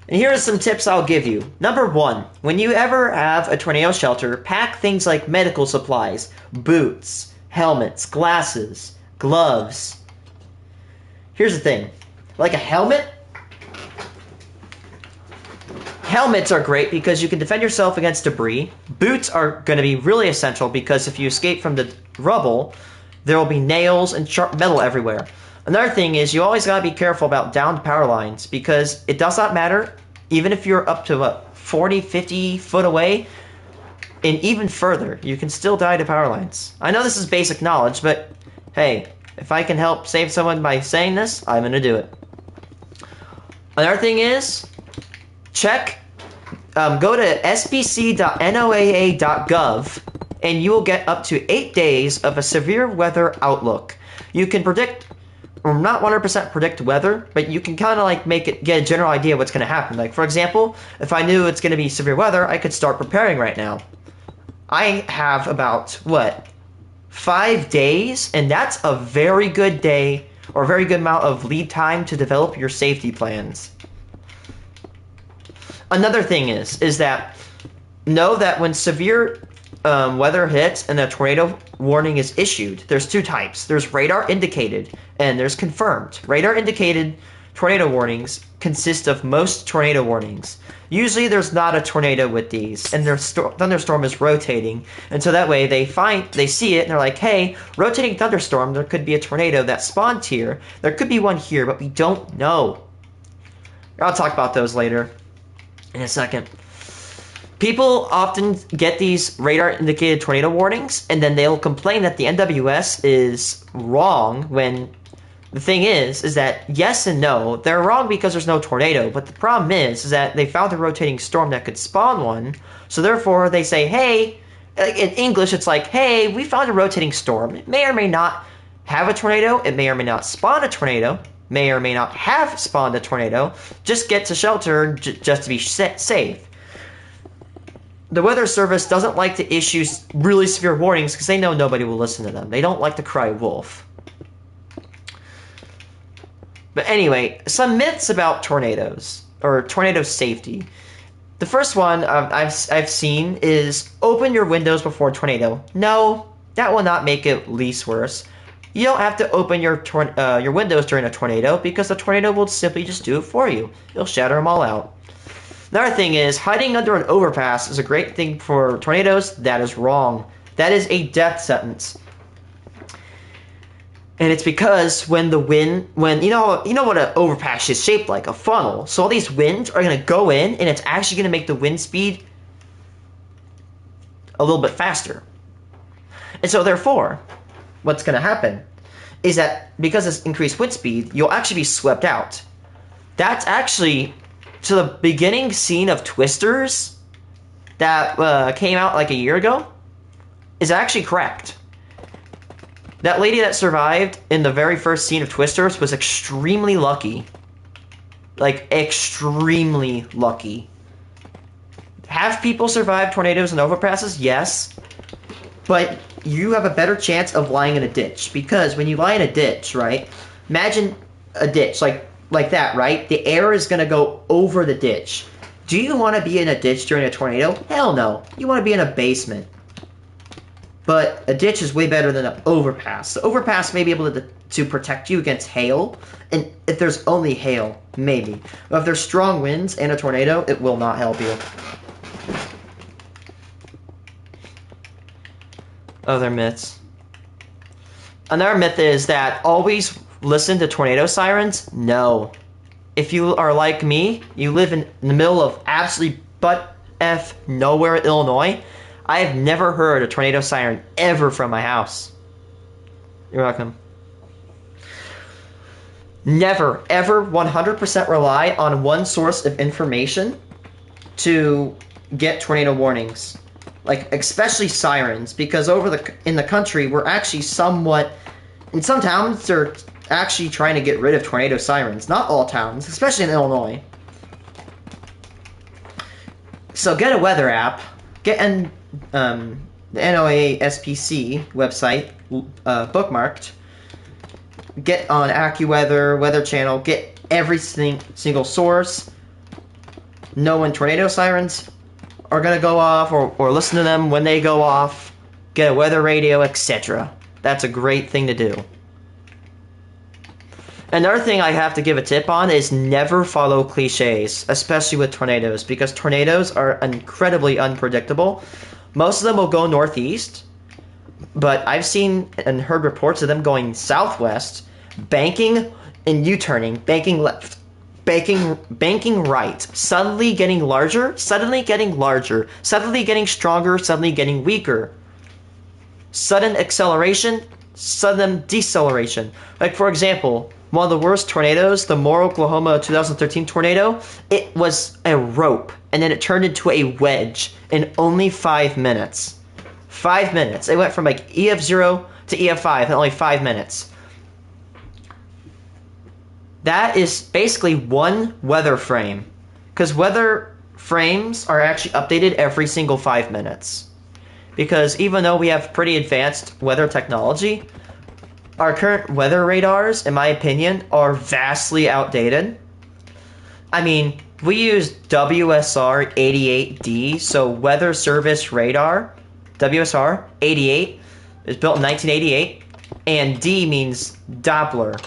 And here are some tips I'll give you. Number 1, when you ever have a tornado shelter, pack things like medical supplies, boots, helmets, glasses, gloves. Here's the thing. Like a helmet? Helmets are great because you can defend yourself against debris. Boots are going to be really essential because if you escape from the rubble, there will be nails and sharp metal everywhere. Another thing is you always got to be careful about downed power lines because it does not matter, even if you're up to 40, 50 foot away, and even further, you can still die to power lines. I know this is basic knowledge, but hey, if I can help save someone by saying this, I'm going to do it. Another thing is, go to spc.noaa.gov and you will get up to 8 days of a severe weather outlook. You can predict, or not 100% predict weather, but you can kind of like get a general idea what's going to happen. Like, for example, if I knew it's going to be severe weather, I could start preparing right now. I have about, 5 days, and that's a very good day, or a very good amount of lead time to develop your safety plans. Another thing is that know that when severe weather hits and a tornado warning is issued, there's 2 types. There's radar indicated and there's confirmed. Radar indicated tornado warnings consist of most tornado warnings. Usually there's not a tornado with these, and their thunderstorm is rotating, and so that way they see it and they're like, hey, rotating thunderstorm, there could be a tornado that spawned here. There could be one here, but we don't know. I'll talk about those later in a second. People often get these radar-indicated tornado warnings, and then they'll complain that the NWS is wrong when the thing is that yes and no. They're wrong because there's no tornado, but the problem is that they found a rotating storm that could spawn one, so therefore they say, hey, in English it's like, hey, we found a rotating storm. It may or may not have a tornado, it may or may not spawn a tornado, may or may not have spawned a tornado. Just get to shelter just to be safe. The Weather Service doesn't like to issue really severe warnings because they know nobody will listen to them. They don't like to cry wolf. But anyway, some myths about tornadoes, or tornado safety. The first one I've seen is open your windows before a tornado. No, that will not make it least worse. You don't have to open your windows during a tornado because the tornado will simply just do it for you. It'll shatter them all out. Another thing is, hiding under an overpass is a great thing for tornadoes. That is wrong. That is a death sentence. And it's because when the wind, you know what an overpass is shaped like, a funnel. So all these winds are going to go in, and it's actually going to make the wind speed a little bit faster. And so therefore, what's going to happen is that because of this increased wind speed, you'll actually be swept out. That's actually, to the beginning scene of Twisters that came out like a year ago, is actually correct. That lady that survived in the very first scene of Twisters was extremely lucky. Like, extremely lucky. Have people survive tornadoes and overpasses? Yes. But you have a better chance of lying in a ditch. Because when you lie in a ditch, right? Imagine a ditch, like that, right? The air is going to go over the ditch. Do you want to be in a ditch during a tornado? Hell no. You want to be in a basement. But a ditch is way better than an overpass. The overpass may be able to protect you against hail, and if there's only hail, maybe. But if there's strong winds and a tornado, it will not help you. Other myths. Another myth is that always listen to tornado sirens. No. If you are like me, you live in the middle of absolutely butt-F nowhere, Illinois, I have never heard a tornado siren ever from my house. You're welcome. Never, ever 100% rely on one source of information to get tornado warnings. Like, especially sirens, because in the country, we're actually somewhat... In some towns, they're actually trying to get rid of tornado sirens. Not all towns, especially in Illinois. So get a weather app. Get the NOAA SPC website bookmarked. Get on AccuWeather, Weather Channel. Get every single source. Know when tornado sirens are going to go off, or listen to them when they go off. Get a weather radio, etc. That's a great thing to do. Another thing I have to give a tip on is never follow cliches, especially with tornadoes, because tornadoes are incredibly unpredictable. Most of them will go northeast, but I've seen and heard reports of them going southwest, banking and U-turning, banking left, banking right, suddenly getting larger, suddenly getting larger, suddenly getting stronger, suddenly getting weaker. Sudden acceleration, sudden deceleration. Like, for example, one of the worst tornadoes, the Moore, Oklahoma 2013 tornado, it was a rope, and then it turned into a wedge in only 5 minutes. 5 minutes. It went from like EF0 to EF5 in only 5 minutes. That is basically one weather frame, because weather frames are actually updated every single 5 minutes. Because even though we have pretty advanced weather technology, our current weather radars, in my opinion, are vastly outdated. I mean, we use WSR 88D, so Weather Service Radar. WSR 88 is built in 1988, and D means Doppler.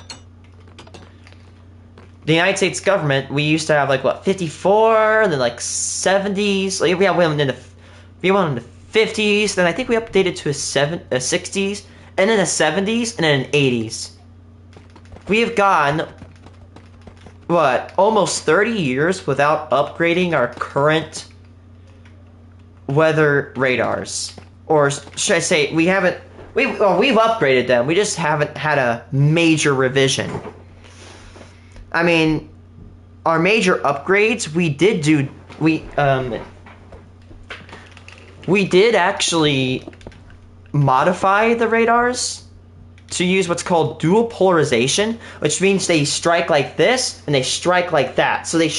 The United States government, we used to have like, what, 54, and then like 70s. Like, we went into the 50s, then I think we updated to a 60s, and then a 70s, and then an 80s. We have gone, what, almost 30 years without upgrading our current weather radars. Or should I say, we've upgraded them, we just haven't had a major revision. I mean, our major upgrades, we did actually modify the radars to use what's called dual polarization, which means they strike like this and they strike like that. So they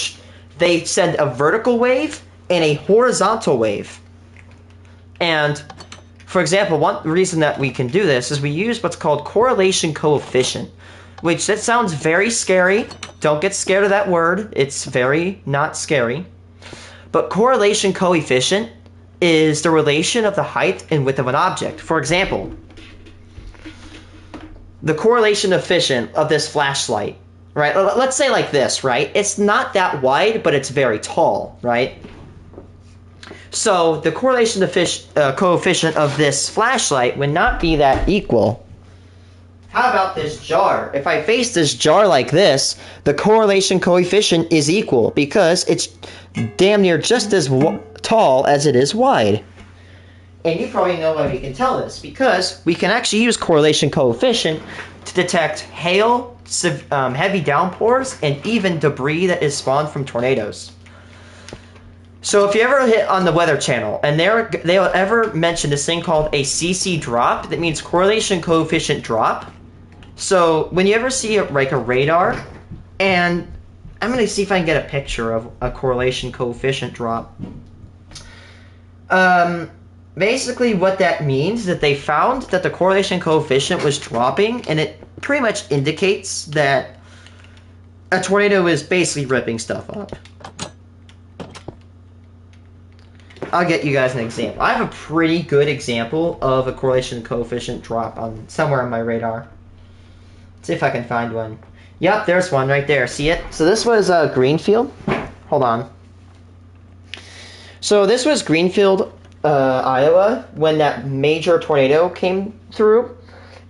send a vertical wave and a horizontal wave. And for example, one reason that we can do this is we use what's called correlation coefficient, which that sounds very scary. Don't get scared of that word. It's very not scary. But correlation coefficient is the relation of the height and width of an object. For example, the correlation coefficient of this flashlight, right? Let's say like this, right? It's not that wide, but it's very tall, right? So the correlation coefficient of this flashlight would not be that equal. How about this jar? If I face this jar like this, the correlation coefficient is equal because it's damn near just as tall as it is wide. And you probably know why we can tell this, because we can actually use correlation coefficient to detect hail, heavy downpours, and even debris that is spawned from tornadoes. So if you ever hit on the Weather Channel, and they'll ever mention this thing called a CC drop, that means correlation coefficient drop. So when you ever see a radar, and I'm going to see if I can get a picture of a correlation coefficient drop. Basically what that means is that they found that the correlation coefficient was dropping, and it pretty much indicates that a tornado is basically ripping stuff up. I'll get you guys an example. I have a pretty good example of a correlation coefficient drop on somewhere on my radar. Let's see if I can find one. Yep, there's one right there. See it? So this was Greenfield. Hold on. So this was Greenfield, Iowa, when that major tornado came through.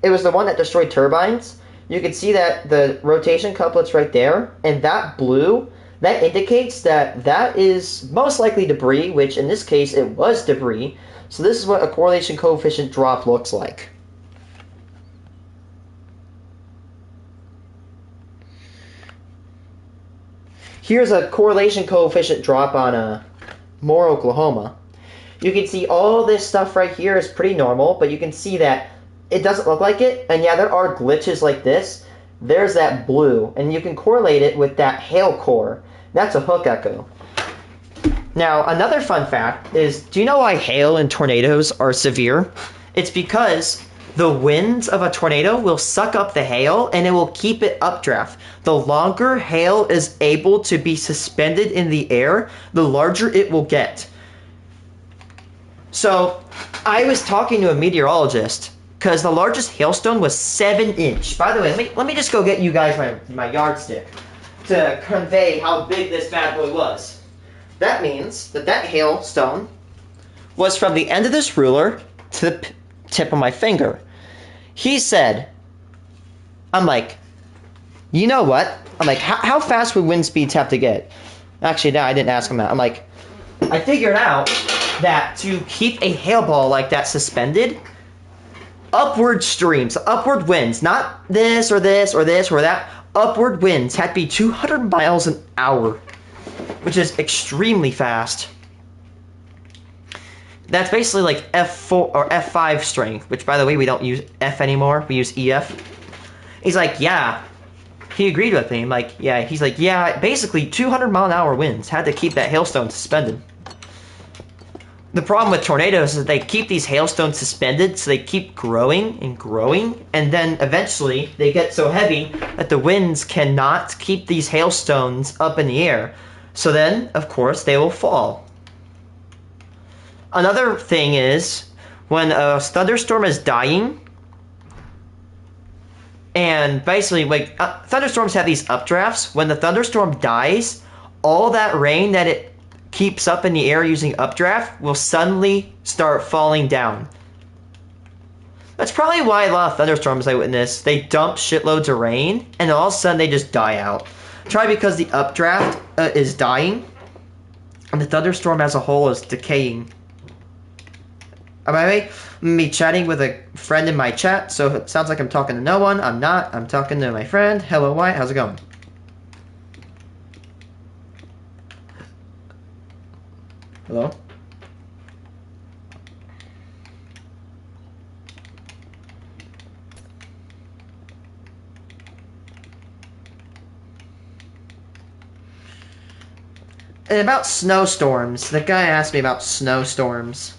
It was the one that destroyed turbines. You can see that the rotation couplet's right there, and that blue, that indicates that that is most likely debris, which in this case it was debris. So this is what a correlation coefficient drop looks like. Here's a correlation coefficient drop on Moore, Oklahoma. You can see all this stuff right here is pretty normal, but you can see that it doesn't look like it, and yeah, there are glitches like this. There's that blue, and you can correlate it with that hail core. That's a hook echo. Now, another fun fact is, do you know why hail and tornadoes are severe? It's because the winds of a tornado will suck up the hail and it will keep it updraft. The longer hail is able to be suspended in the air, the larger it will get. So, I was talking to a meteorologist because the largest hailstone was 7-inch. By the way, let me just go get you guys my yardstick to convey how big this bad boy was. That means that hailstone was from the end of this ruler to the tip of my finger. He said, I'm like, you know what? I'm like, how fast would wind speeds have to get? Actually, no, I didn't ask him that. I'm like, I figured out that to keep a hail ball like that suspended, upward streams, upward winds, not this or this or this or that, upward winds had to be 200 miles an hour, which is extremely fast. That's basically like F4 or F5 strength, which by the way, we don't use F anymore, we use EF. He's like, yeah. He agreed with me. I'm like, yeah. He's like, yeah, basically 200 mile an hour winds had to keep that hailstone suspended. The problem with tornadoes is that they keep these hailstones suspended, so they keep growing and growing, and then eventually they get so heavy that the winds cannot keep these hailstones up in the air. So then, of course, they will fall. Another thing is, when a thunderstorm is dying, and basically, like, thunderstorms have these updrafts. When the thunderstorm dies, all that rain that it keeps up in the air using updraft will suddenly start falling down. That's probably why a lot of thunderstorms I witness, they dump shitloads of rain, and all of a sudden they just die out. Probably because the updraft is dying, and the thunderstorm as a whole is decaying. By the way, I'm be chatting with a friend in my chat, so it sounds like I'm talking to no one. I'm not. I'm talking to my friend. Hello, White. How's it going? Hello? And about snowstorms, the guy asked me about snowstorms.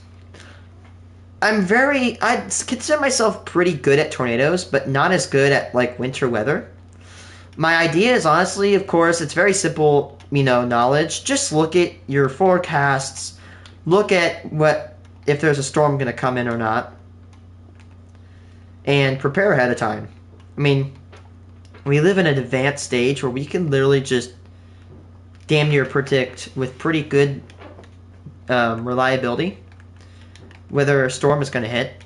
I'd consider myself pretty good at tornadoes, but not as good at, like, winter weather. My idea is, honestly, of course, it's very simple, knowledge. Just look at your forecasts, look at if there's a storm going to come in or not, and prepare ahead of time. I mean, we live in an advanced stage where we can literally just damn near predict with pretty good reliability whether a storm is going to hit.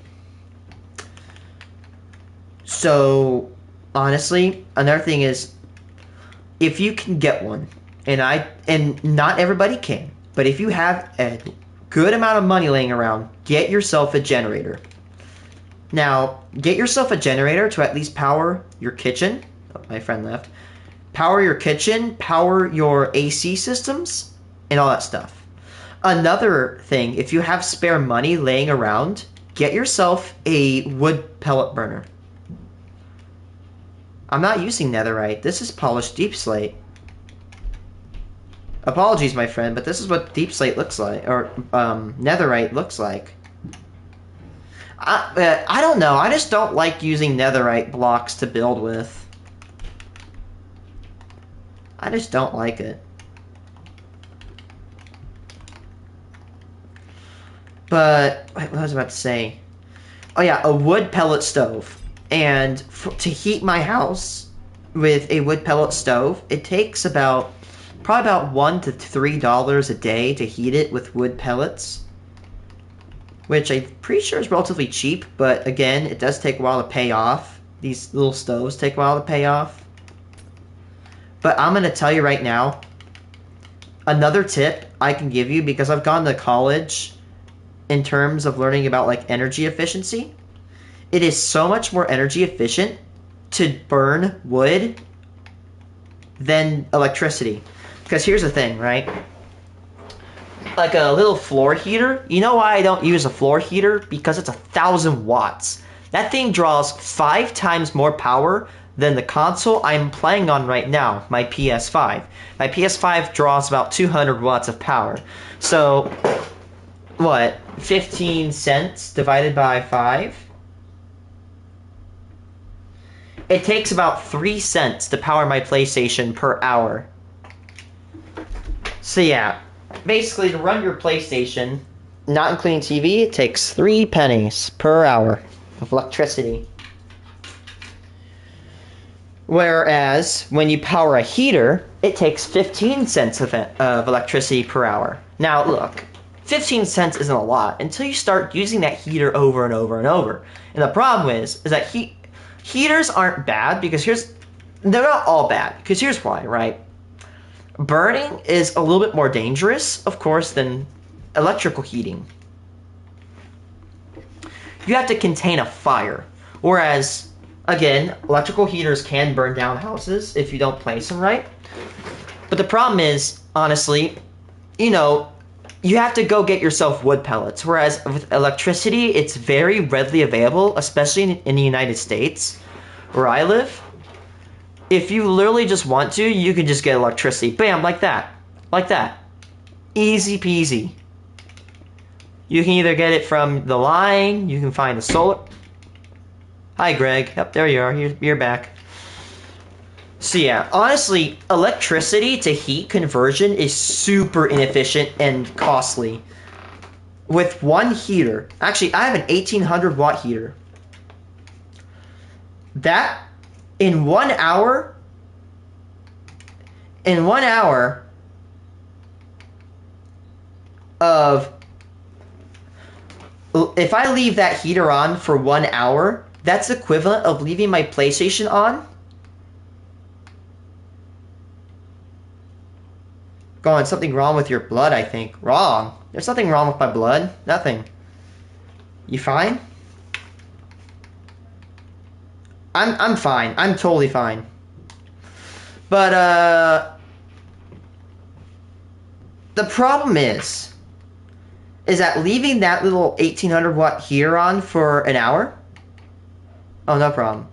So, honestly, another thing is, if you can get one, and not everybody can, but if you have a good amount of money laying around, get yourself a generator. Now, get yourself a generator to at least power your kitchen. Oh, my friend left. Power your kitchen, power your AC systems, and all that stuff. Another thing, if you have spare money laying around, get yourself a wood pellet burner. I'm not using netherite. This is polished deep slate. Apologies, my friend, but this is what deep slate looks like, or netherite looks like. I don't know. I just don't like using netherite blocks to build with. I just don't like it. But what was I about to say? Oh yeah, a wood pellet stove. And to heat my house with a wood pellet stove, it takes probably about $1 to $3 a day to heat it with wood pellets, which I'm pretty sure is relatively cheap. But again, it does take a while to pay off. These little stoves take a while to pay off. But I'm gonna tell you right now, another tip I can give you, because I've gone to college in terms of learning about like energy efficiency. It is so much more energy efficient to burn wood than electricity. Because here's the thing, right? Like a little floor heater. You know why I don't use a floor heater? Because it's 1,000 watts. That thing draws 5 times more power than the console I'm playing on right now, my PS5. My PS5 draws about 200 watts of power. So, what? 15 cents divided by 5? It takes about 3 cents to power my PlayStation per hour. So yeah, basically to run your PlayStation, not including TV, it takes 3 pennies per hour of electricity. Whereas when you power a heater, it takes 15 cents of electricity per hour. Now look, 15 cents isn't a lot until you start using that heater over and over and over. And the problem is that heaters aren't bad because they're not all bad, because here's why, right? Burning is a little bit more dangerous, of course, than electrical heating. You have to contain a fire, whereas, again, electrical heaters can burn down houses if you don't place them right. But the problem is, honestly, you have to go get yourself wood pellets, whereas with electricity, it's very readily available, especially in the United States, where I live. If you literally just want to, you can just get electricity. Bam, like that. Like that. Easy peasy. You can either get it from the line, you can find the solar... Hi, Greg. Yep, there you are. You're back. So yeah, honestly, electricity to heat conversion is super inefficient and costly. With one heater, actually, I have an 1800 watt heater. That, in 1 hour, of, if I leave that heater on for 1 hour, that's equivalent of leaving my PlayStation on. Going, something wrong with your blood, I think. Wrong. There's nothing wrong with my blood. Nothing. You fine? I'm fine. I'm totally fine. But, the problem is that leaving that little 1800 watt heater on for an hour? Oh, no problem.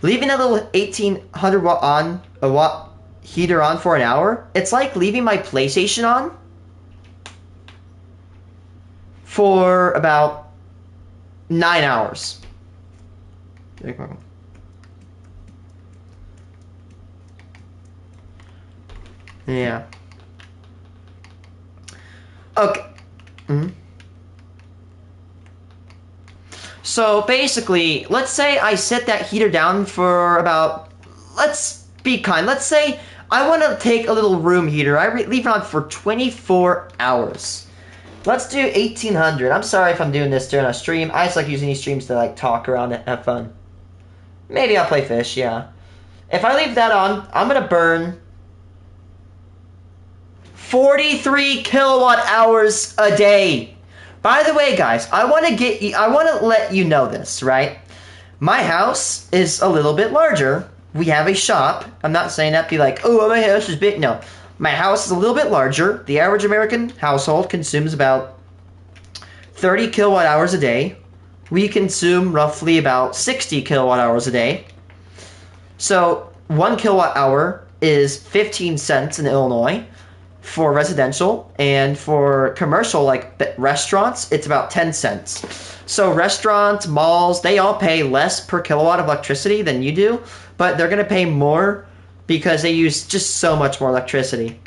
Leaving that little 1800 watt heater on for an hour, it's like leaving my PlayStation on for about 9 hours. Yeah. Okay. So basically, let's say I set that heater down for about, let's be kind, let's say I want to take a little room heater. I leave it on for 24 hours. Let's do 1800. I'm sorry if I'm doing this during a stream. I just like using these streams to like talk around and have fun. Maybe I'll play fish, yeah. If I leave that on, I'm going to burn 43 kilowatt hours a day. By the way, guys, I want to let you know this, right? My house is a little bit larger. We have a shop. I'm not saying that to be like, oh, my house is big. No, my house is a little bit larger. The average American household consumes about 30 kilowatt hours a day. We consume roughly about 60 kilowatt hours a day. So 1 kilowatt hour is 15 cents in Illinois for residential, and for commercial, like restaurants, it's about 10 cents. So restaurants, malls, they all pay less per kilowatt of electricity than you do, but they're going to pay more because they use just so much more electricity.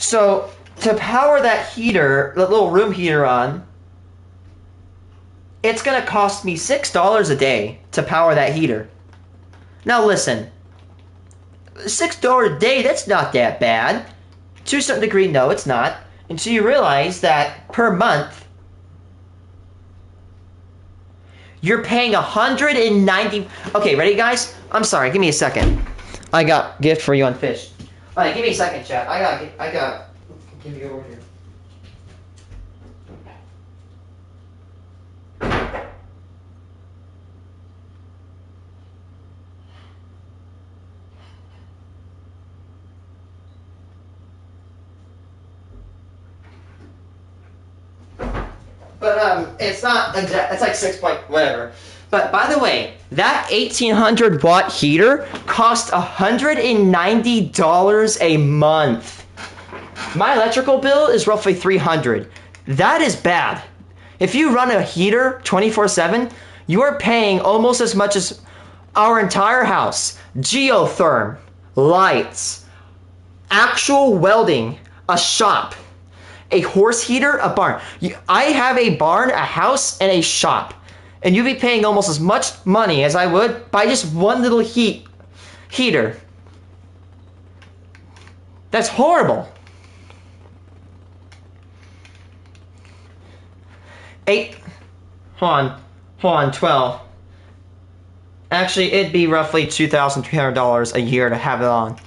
So to power that heater, the little room heater on, it's gonna cost me $6 a day to power that heater. Now listen, $6 a day, that's not that bad. To a certain degree, no, it's not. Until you realize that per month, you're paying $190. Okay, ready, guys? I'm sorry, give me a second. I got a gift for you on Fish. All right, give me a second, chat. I got. Give you over here. But it's not exact. It's like 6 point whatever. But by the way, that 1800 watt heater costs $190 a month. My electrical bill is roughly $300. That is bad. If you run a heater 24/7, you are paying almost as much as our entire house. Geotherm, lights, actual welding, a shop, a horse heater, a barn. I have a barn, a house, and a shop. And you'd be paying almost as much money as I would by just one little heater. That's horrible. 12. Actually, it'd be roughly $2,300 a year to have it on.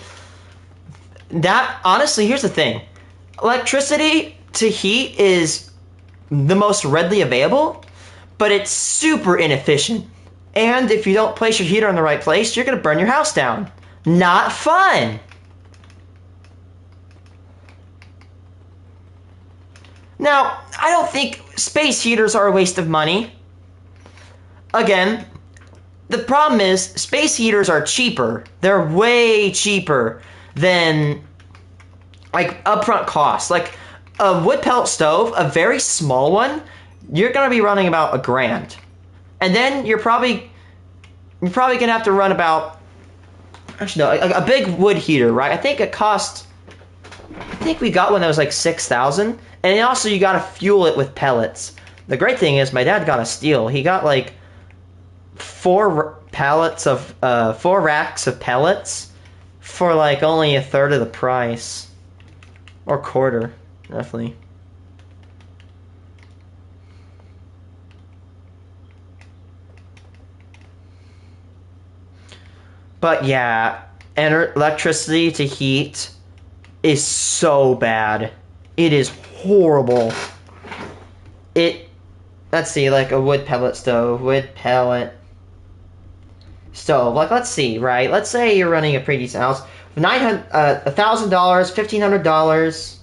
That, honestly, here's the thing. Electricity to heat is the most readily available, but it's super inefficient. And if you don't place your heater in the right place, you're going to burn your house down. Not fun. Now, I don't think space heaters are a waste of money. Again, the problem is space heaters are cheaper. They're way cheaper than like upfront costs. Like a wood pellet stove, a very small one, you're gonna be running about $1,000. And then you're probably gonna have to run about, actually no, a big wood heater, right? I think we got one that was like 6,000. And also you gotta fuel it with pellets. The great thing is my dad got a steal. He got like 4 racks of pellets for like only a third of the price. Or quarter, roughly. But yeah, electricity to heat is so bad. It is horrible. Let's see, like a wood pellet stove. Like, let's see, right? Let's say you're running a pretty decent house. $1,000, $1,500.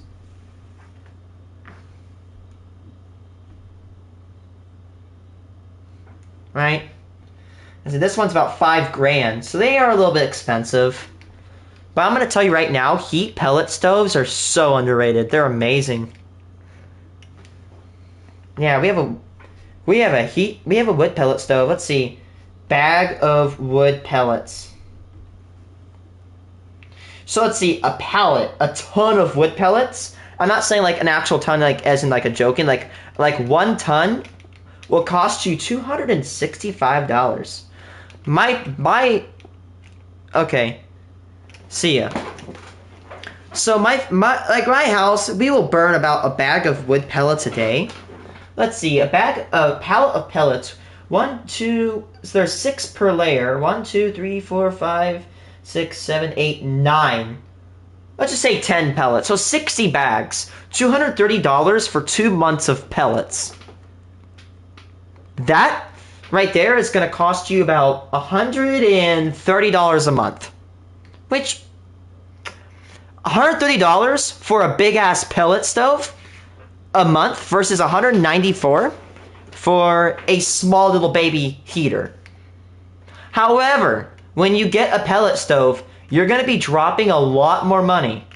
Right? And so this one's about $5,000. So they are a little bit expensive. But I'm going to tell you right now, heat pellet stoves are so underrated. They're amazing. Yeah, we have a wood pellet stove. Let's see. Bag of wood pellets. So let's see, a pallet, a ton of wood pellets. I'm not saying like an actual ton, like as in like a joking, like 1 ton will cost you $265. Okay. See ya. So my house, we will burn about a bag of wood pellets a day. Let's see, a pallet of pellets. So there's 6 per layer. 1, 2, 3, 4, 5, 6, 7, 8, 9. Let's just say 10 pellets. So 60 bags. $230 for 2 months of pellets. That right there is going to cost you about $130 a month. Which, $130 for a big-ass pellet stove a month versus $194 for a small little baby heater. However, when you get a pellet stove, you're going to be dropping a lot more money.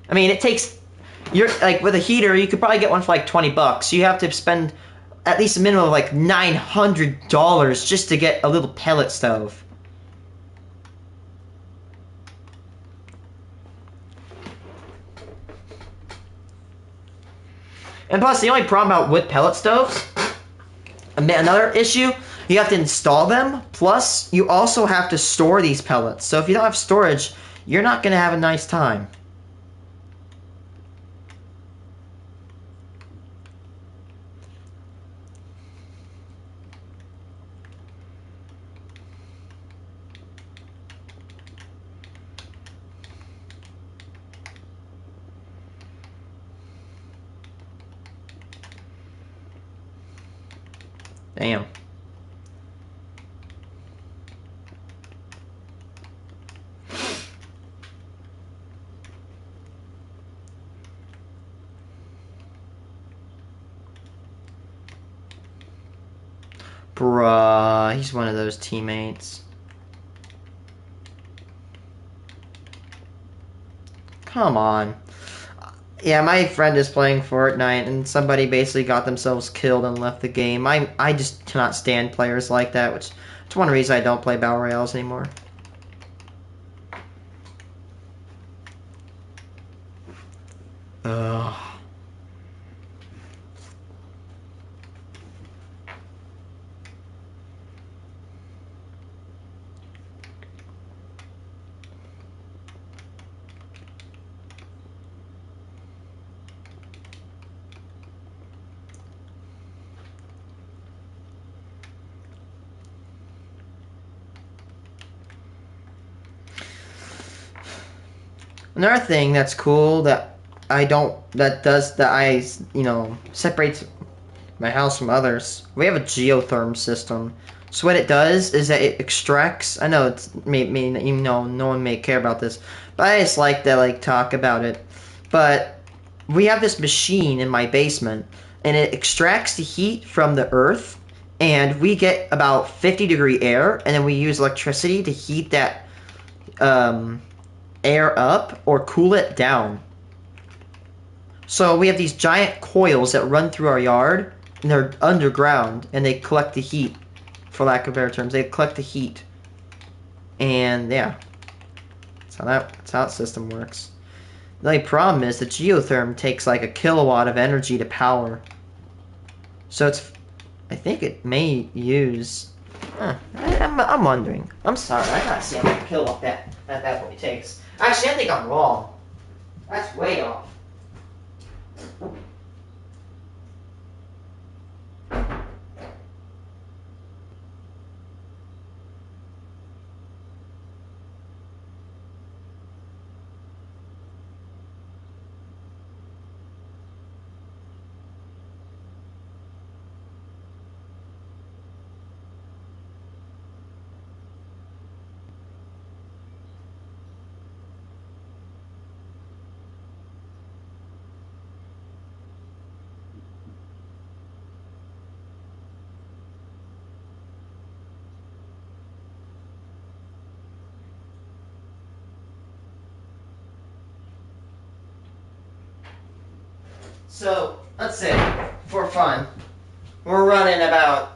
I mean, with a heater, you could probably get one for like $20. You have to spend at least a minimum of like $900 just to get a little pellet stove. And plus, the only problem about wood pellet stoves, another issue, you have to install them. Plus, you also have to store these pellets. So if you don't have storage, you're not going to have a nice time. Damn. Bruh, he's one of those teammates. Come on. Yeah, my friend is playing Fortnite, and somebody basically got themselves killed and left the game. I just cannot stand players like that, which is one reason I don't play Battle Royales anymore. Ugh. Another thing that's cool that separates my house from others. We have a geotherm system. So what it does is that it extracts. I know it's no one may care about this, but I just like to talk about it. But we have this machine in my basement, and it extracts the heat from the earth, and we get about 50-degree air, and then we use electricity to heat that air up or cool it down. So we have these giant coils that run through our yard, and they're underground, and they collect the heat, for lack of better terms. They collect the heat. And yeah, that's how that system works. The only problem is the geotherm takes like a kilowatt of energy to power. So I think it may use, I'm wondering. I'm sorry, I gotta see how many kilowatt that what it takes. Actually, I think I'm wrong. That's way off. So, let's say, for fun, we're running about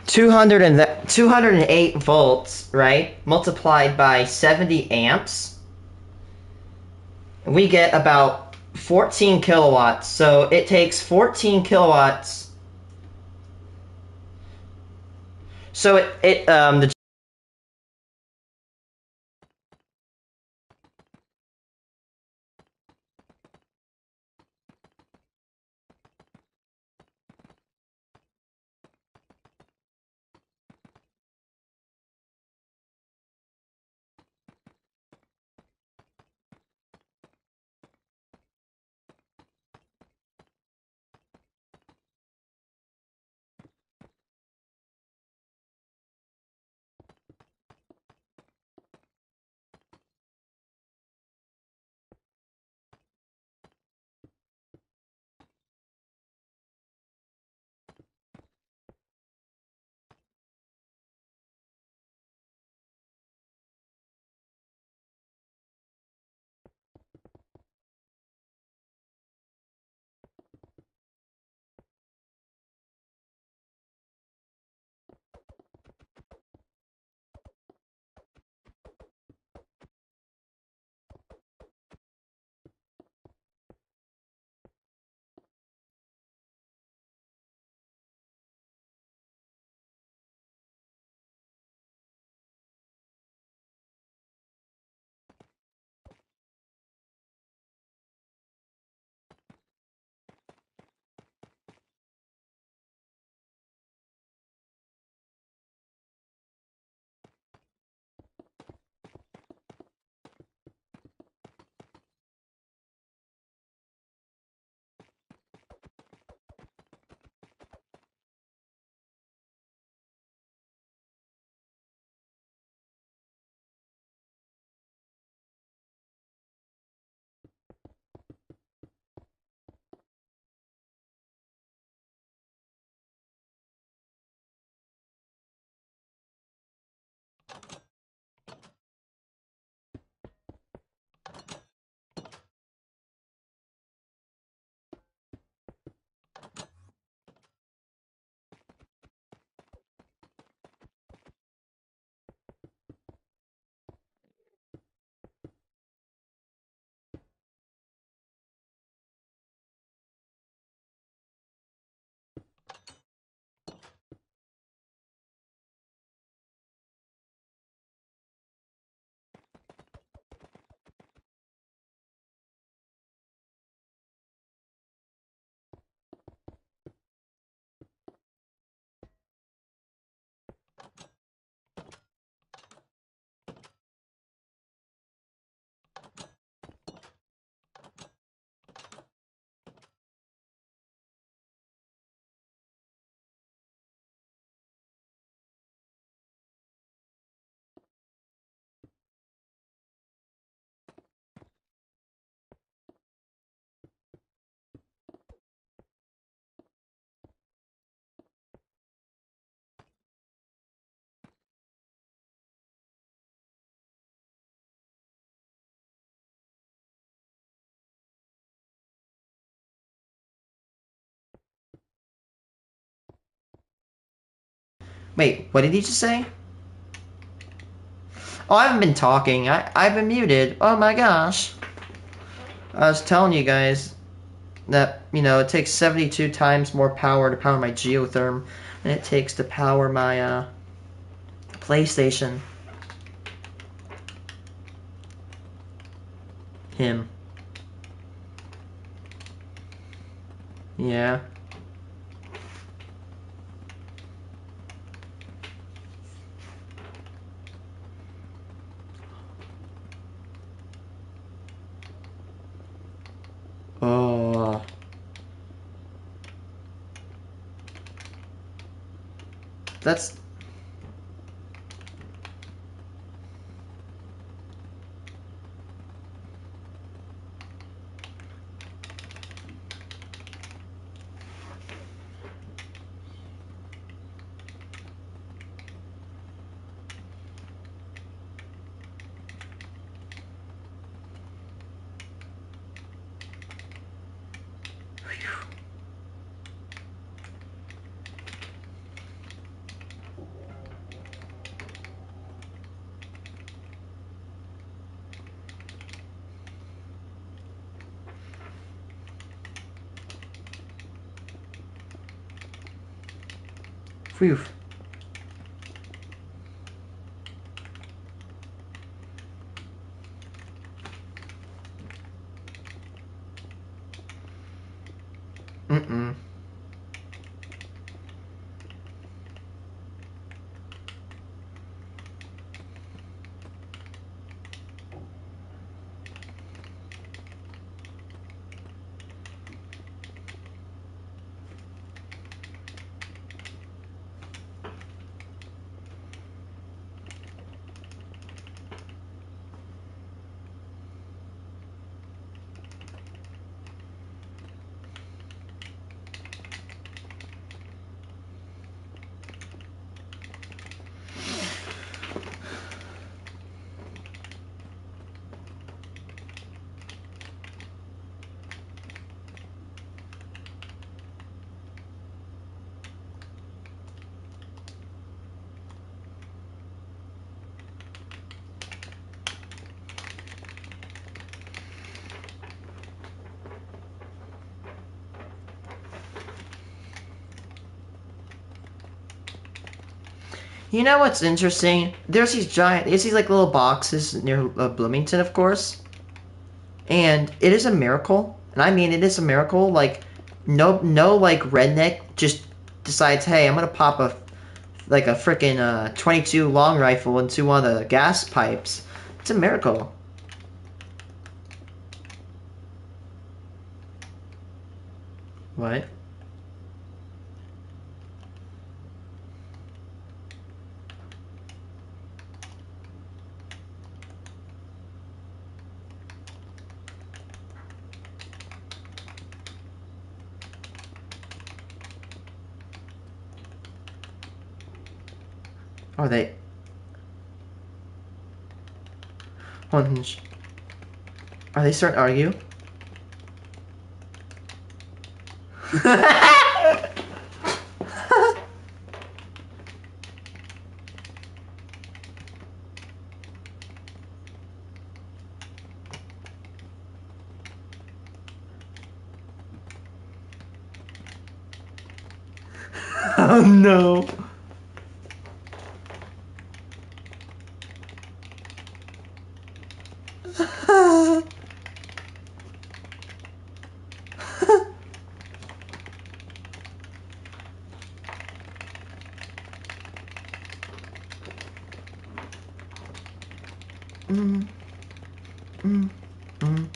208 volts, right? Multiplied by 70 amps. We get about 14 kilowatts. So it takes 14 kilowatts. So the Wait, what did he just say? Oh, I haven't been talking. I've been muted. Oh my gosh. I was telling you guys that, you know, it takes 72 times more power to power my geotherm than it takes to power my PlayStation. Him. Yeah. Oh. That's... Phew. Mm-mm. You know what's interesting? There's these like little boxes near Bloomington, of course, and it is a miracle, and I mean it is a miracle. Like, no, like redneck just decides, hey, I'm gonna pop a freaking 22 long rifle into one of the gas pipes. It's a miracle. What? Are they? Hunch. Are they starting to argue? Oh no. mm, mm, mm.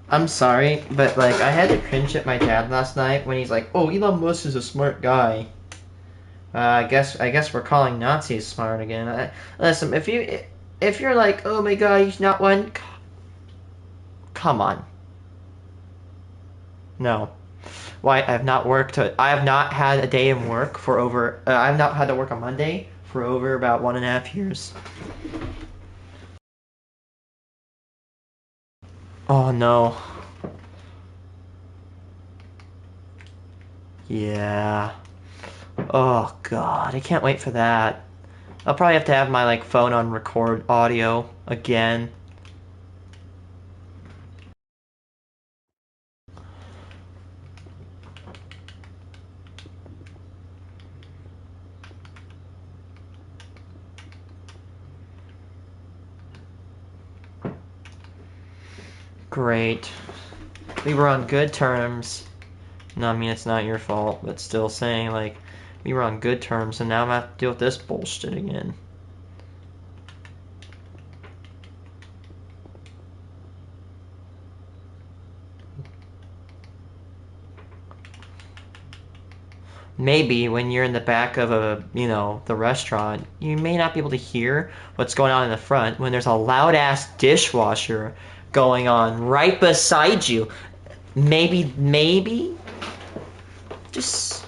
I'm sorry, but like I had to cringe at my dad last night when he's like, "Oh, Elon Musk is a smart guy." I guess we're calling Nazis smart again. Listen, if you're like, "Oh my God, he's not one," come on. No. Why? I have not worked. I have not had a day of work for over. I have not had to work on Monday for over about 1.5 years. Oh no. Yeah. Oh God, I can't wait for that. I'll probably have to have my like phone on record audio again. Great. We were on good terms. No, I mean it's not your fault, but still saying like we were on good terms, and now I'm gonna have to deal with this bullshit again. Maybe when you're in the back of the restaurant, you may not be able to hear what's going on in the front when there's a loud ass dishwasher going on right beside you. Maybe, just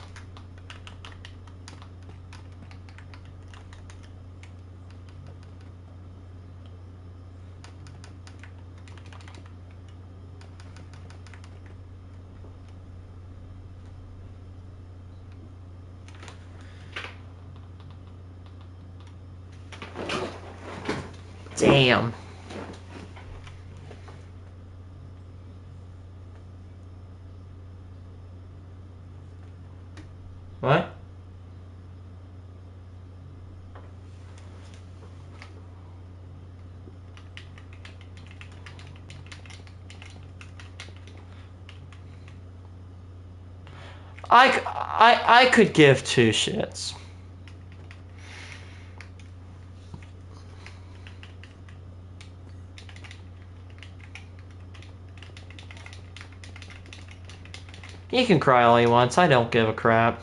damn. What? I could give two shits. He can cry all he wants. I don't give a crap.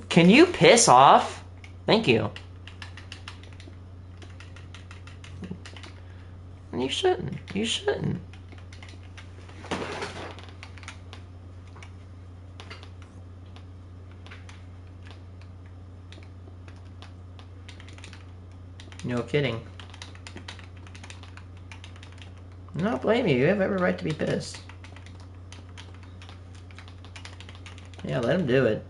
Can you piss off? Thank you. You shouldn't. You shouldn't. No kidding. I don't blame you. You have every right to be pissed. Yeah, let him do it.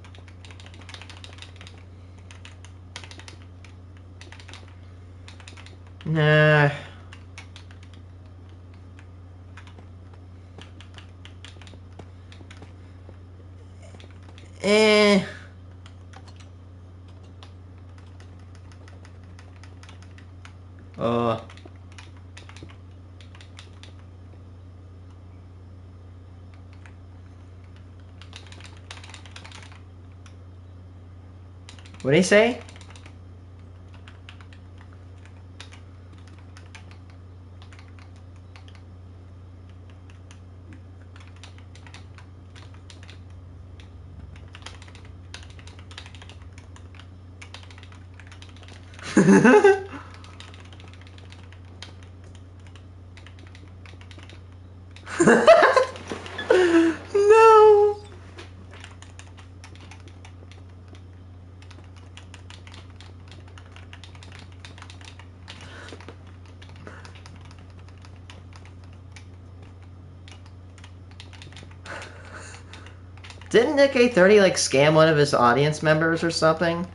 Nah. Eh. Oh. What'd he say? No. Didn't Nick A30 like scam one of his audience members or something?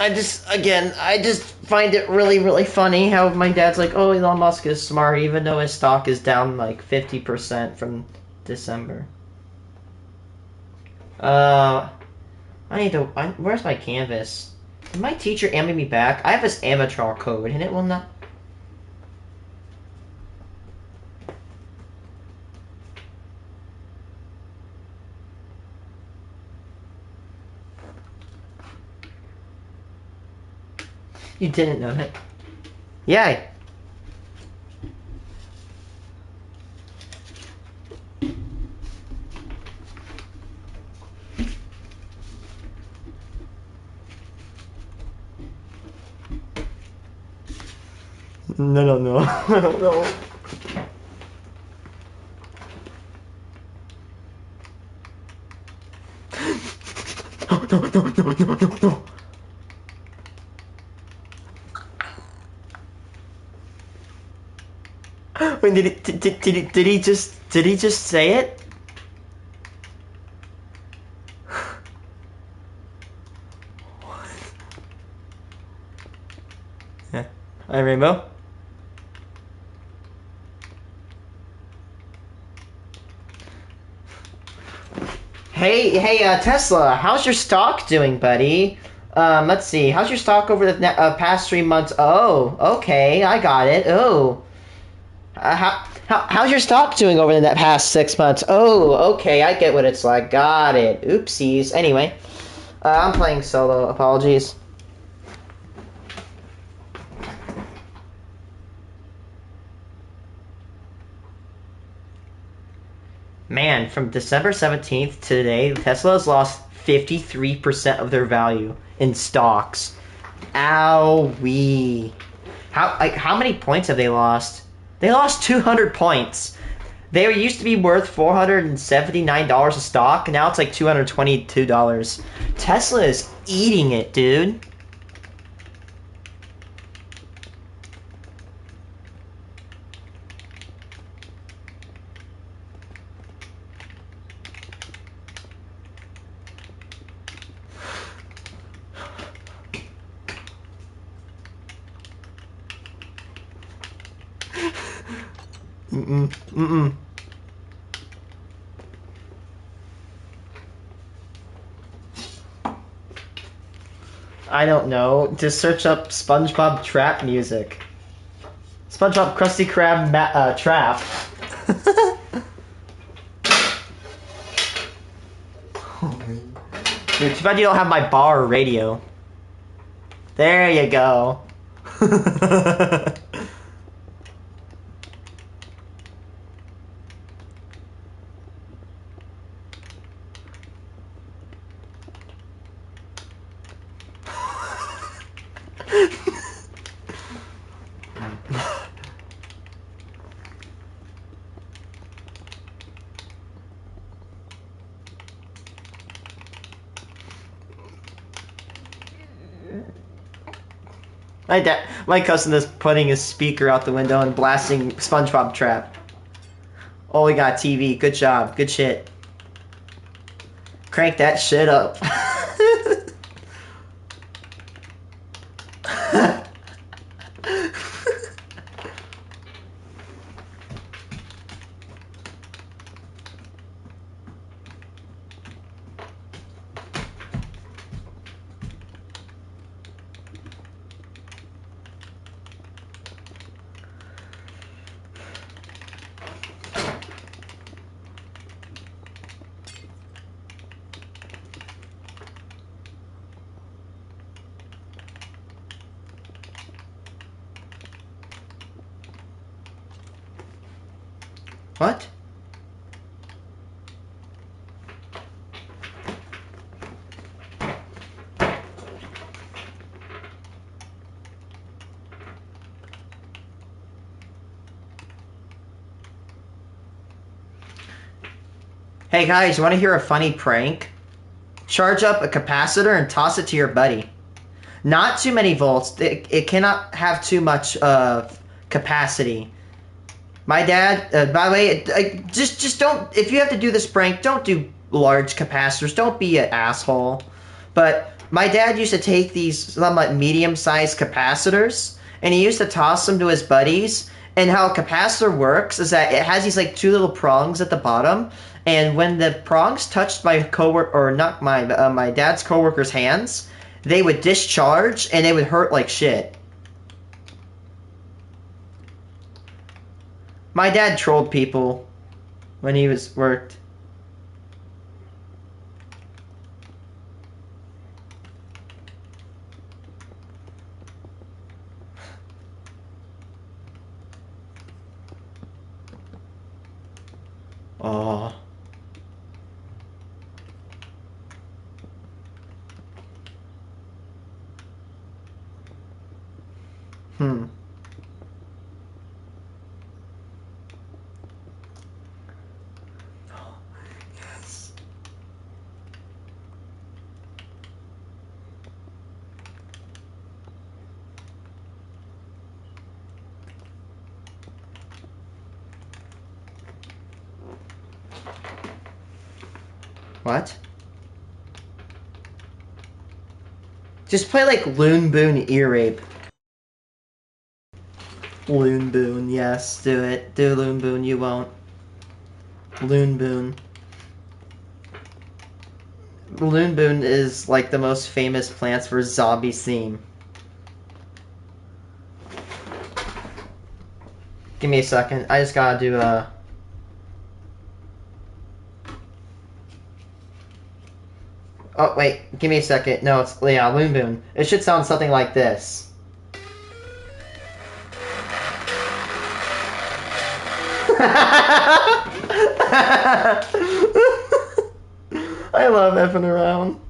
I just find it really, really funny how my dad's like, oh, Elon Musk is smart, even though his stock is down like 50% from December. Uh, where's my canvas? Did my teacher ammo me back? I have this amateur code, and it will not. You didn't know that? Yeah. No, no, no. No. No, no, no, no, no, no, no. Wait, did he just say it? Yeah. Hi, Rainbow. Hey, Tesla, how's your stock doing, buddy? Let's see. How's your stock over the past 3 months? Oh, okay, I got it. Oh, how's your stock doing over the past 6 months? Oh, okay, I get what it's like. Got it. Oopsies. Anyway, I'm playing solo. Apologies. Man, from December 17th to today, Tesla has lost 53% of their value in stocks. Owie. How many points have they lost? They lost 200 points. They used to be worth $479 a stock. Now it's like $222. Tesla is eating it, dude. Mm-mm. Mm-mm. I don't know. Just search up SpongeBob trap music. SpongeBob Krusty Krab trap. Dude, too bad you don't have my bar radio. There you go. My cousin is putting his speaker out the window and blasting SpongeBob Trap. Oh, we got TV. Good job. Good shit. Crank that shit up. What? Hey guys, you want to hear a funny prank? Charge up a capacitor and toss it to your buddy. Not too many volts. It cannot have too much capacity. My dad, by the way, just don't. If you have to do this prank, don't do large capacitors. Don't be an asshole. But my dad used to take these somewhat medium-sized capacitors, and he used to toss them to his buddies. And how a capacitor works is that it has these like two little prongs at the bottom, and when the prongs touched my coworker, or not my dad's coworker's hands, they would discharge and they would hurt like shit. My dad trolled people when he was worked. Hmm. Yes. What? Just play like Loon Boon Ear Rape. Loon Boon, yes, do it. Do Loon Boon, you won't. Loon Boon. Loon Boon is like the most famous Plants vs. Zombies theme. Give me a second. I just gotta do a... Oh, wait. Give me a second. No, it's... Yeah, Loon Boon. It should sound something like this. I love effing around.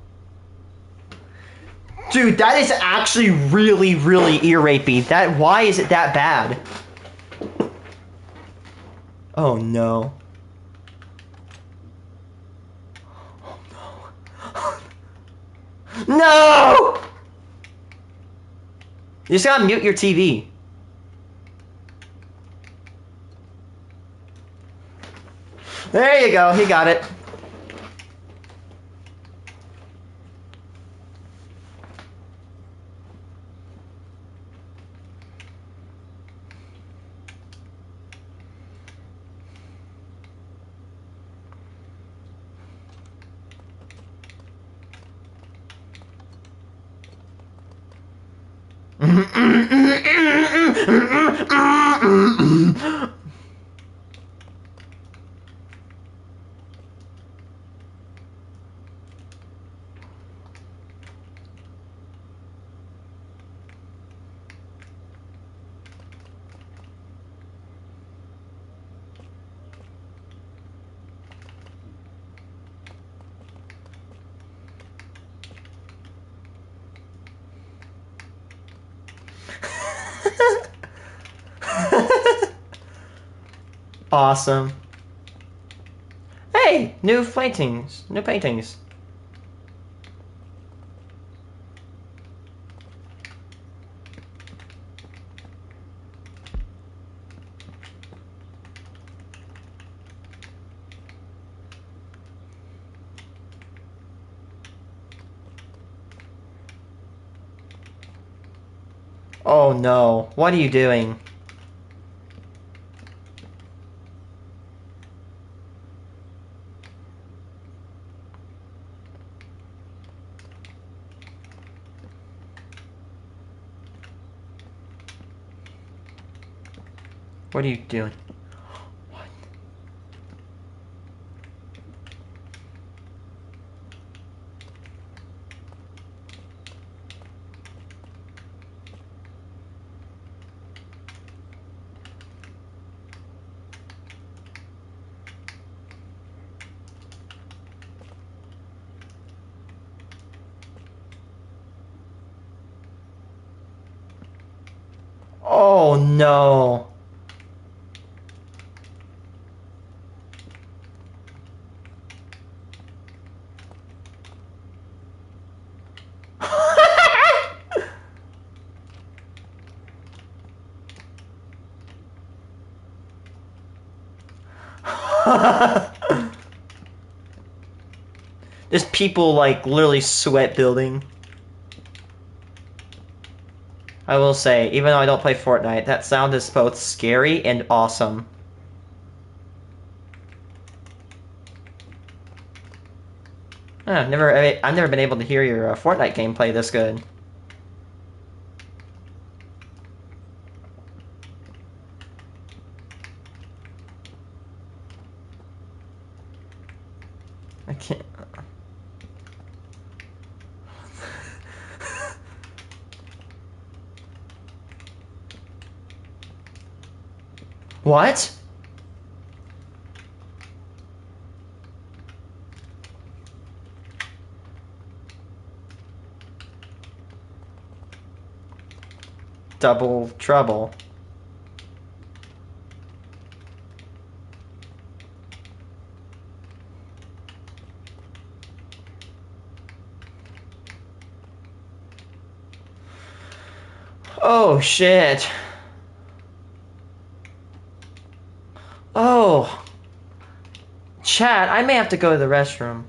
Dude, that is actually really, really ear rapey. Why is it that bad? Oh no. Oh no. No! You just gotta mute your TV. There you go, he got it. Awesome. Hey, new paintings. New paintings. Oh no. What are you doing? What are you doing? What? Oh no. There's people like literally sweat building. I will say, even though I don't play Fortnite, that sound is both scary and awesome. I've never been able to hear your Fortnite gameplay this good. I can't. What? Double trouble. Oh, shit. Oh. Chat, I may have to go to the restroom.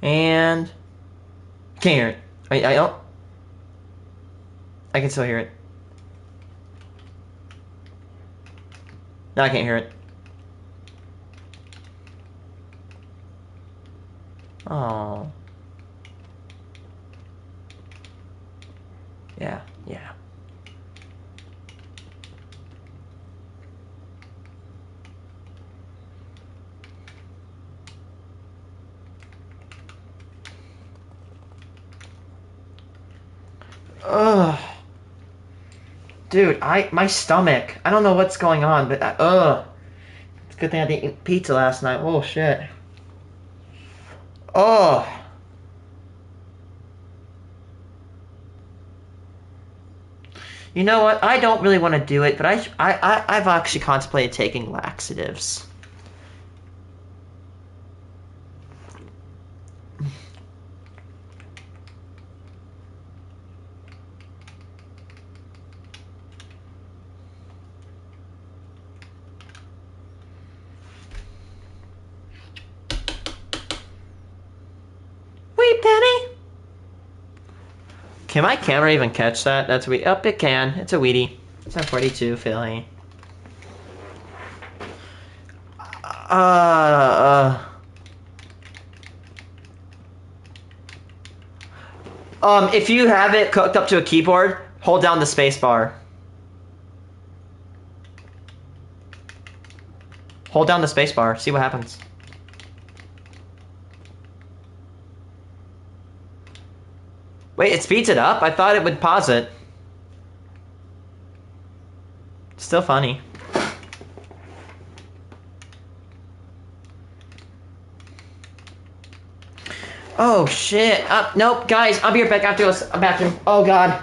And can't hear it. I don't. I can still hear it. No, I can't hear it. Oh. Yeah, yeah. Ugh. Dude, my stomach. I don't know what's going on, but ugh. It's a good thing I didn't eat pizza last night. Oh shit. Oh. You know what? I don't really want to do it, but I've actually contemplated taking laxatives. Wee Penny. Can my camera even catch that? That's we. Up, it can. It's a Wheatie. It's a 42 Philly. Uh, if you have it hooked up to a keyboard, hold down the space bar. Hold down the space bar. See what happens. Wait, it speeds it up? I thought it would pause it. Still funny. Oh shit. Nope, guys, I'll be right back after this bathroom. Oh god.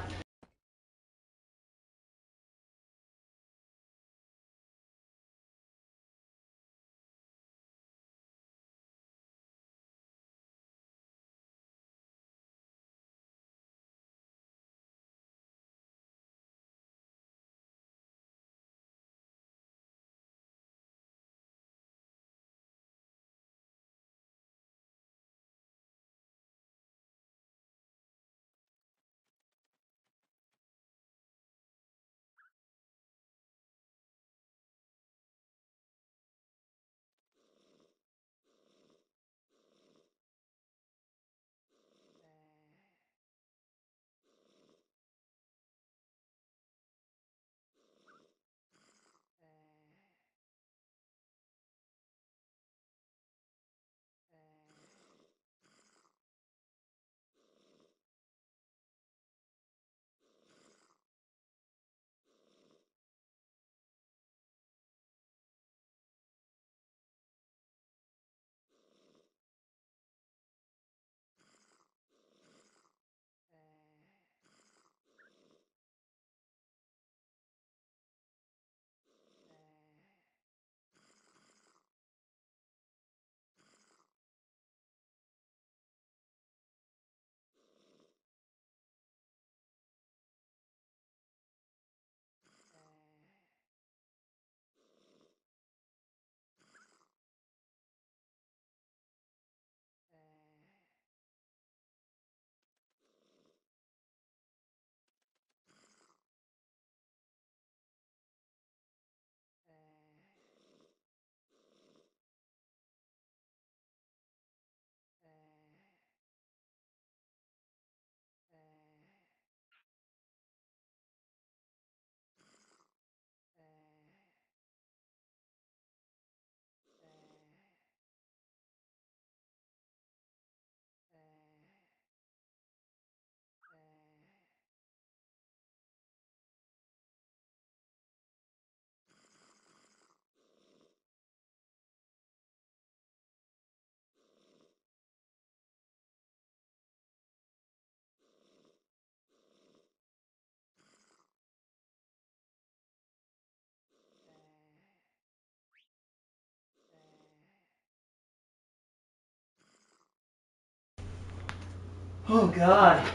Oh God.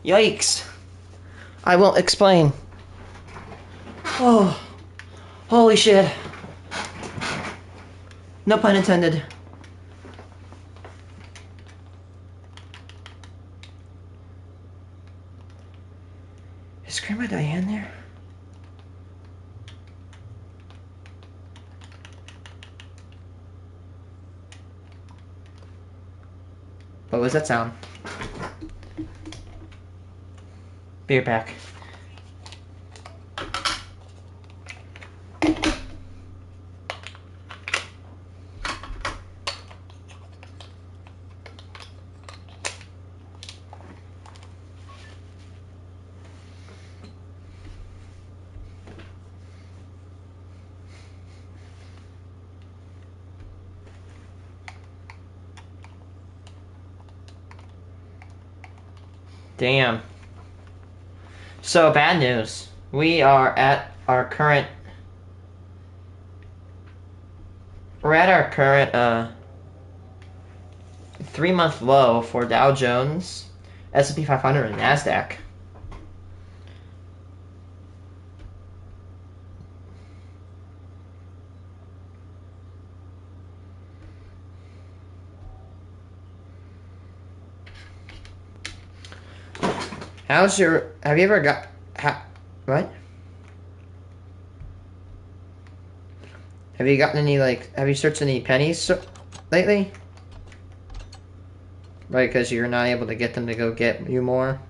Yikes. I won't explain. Oh. Holy shit. No pun intended. Is Grandma Diane there? What was that sound? Be right back. Damn. So, bad news. We are at our current... We're at our current, 3-month low for Dow Jones, S&P 500, and NASDAQ. How's your... Have you ever got... what? Have you gotten any, like... Have you searched any pennies lately? Right, because you're not able to get them to go get you more?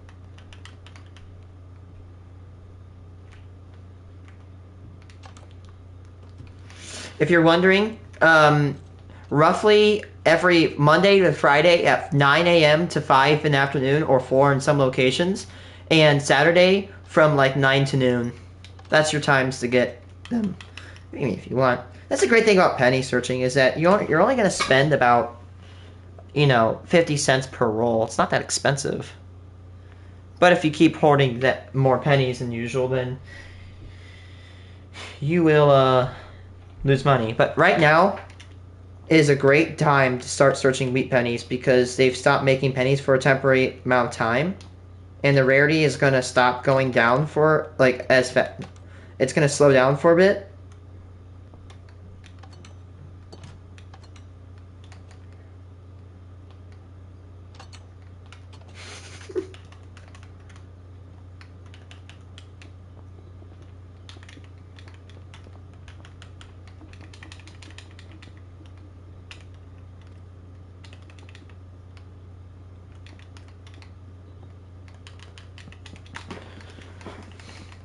If you're wondering, roughly every Monday to Friday at 9 a.m. to 5 in the afternoon, or 4 in some locations, and Saturday from like 9 to noon. That's your times to get them, I mean, if you want. That's the great thing about penny searching, is that you're only going to spend about, 50 cents per roll. It's not that expensive. But if you keep hoarding that more pennies than usual, then you will lose money. But right now is a great time to start searching wheat pennies, because they've stopped making pennies for a temporary amount of time, and the rarity is going to stop going down for it's going to slow down for a bit.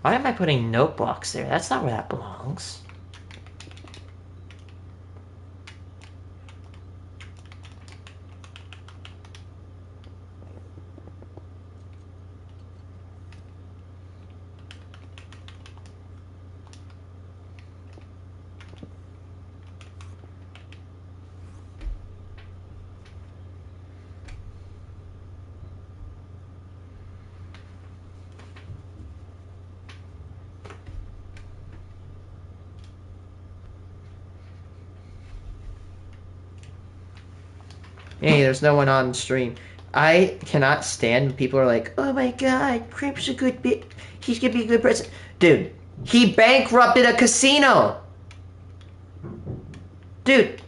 Why am I putting note blocks there? That's not where that belongs. Hey, there's no one on stream. I cannot stand when people are like, oh my god, Crimp's a good bit. He's gonna be a good person. Dude, he bankrupted a casino. Dude,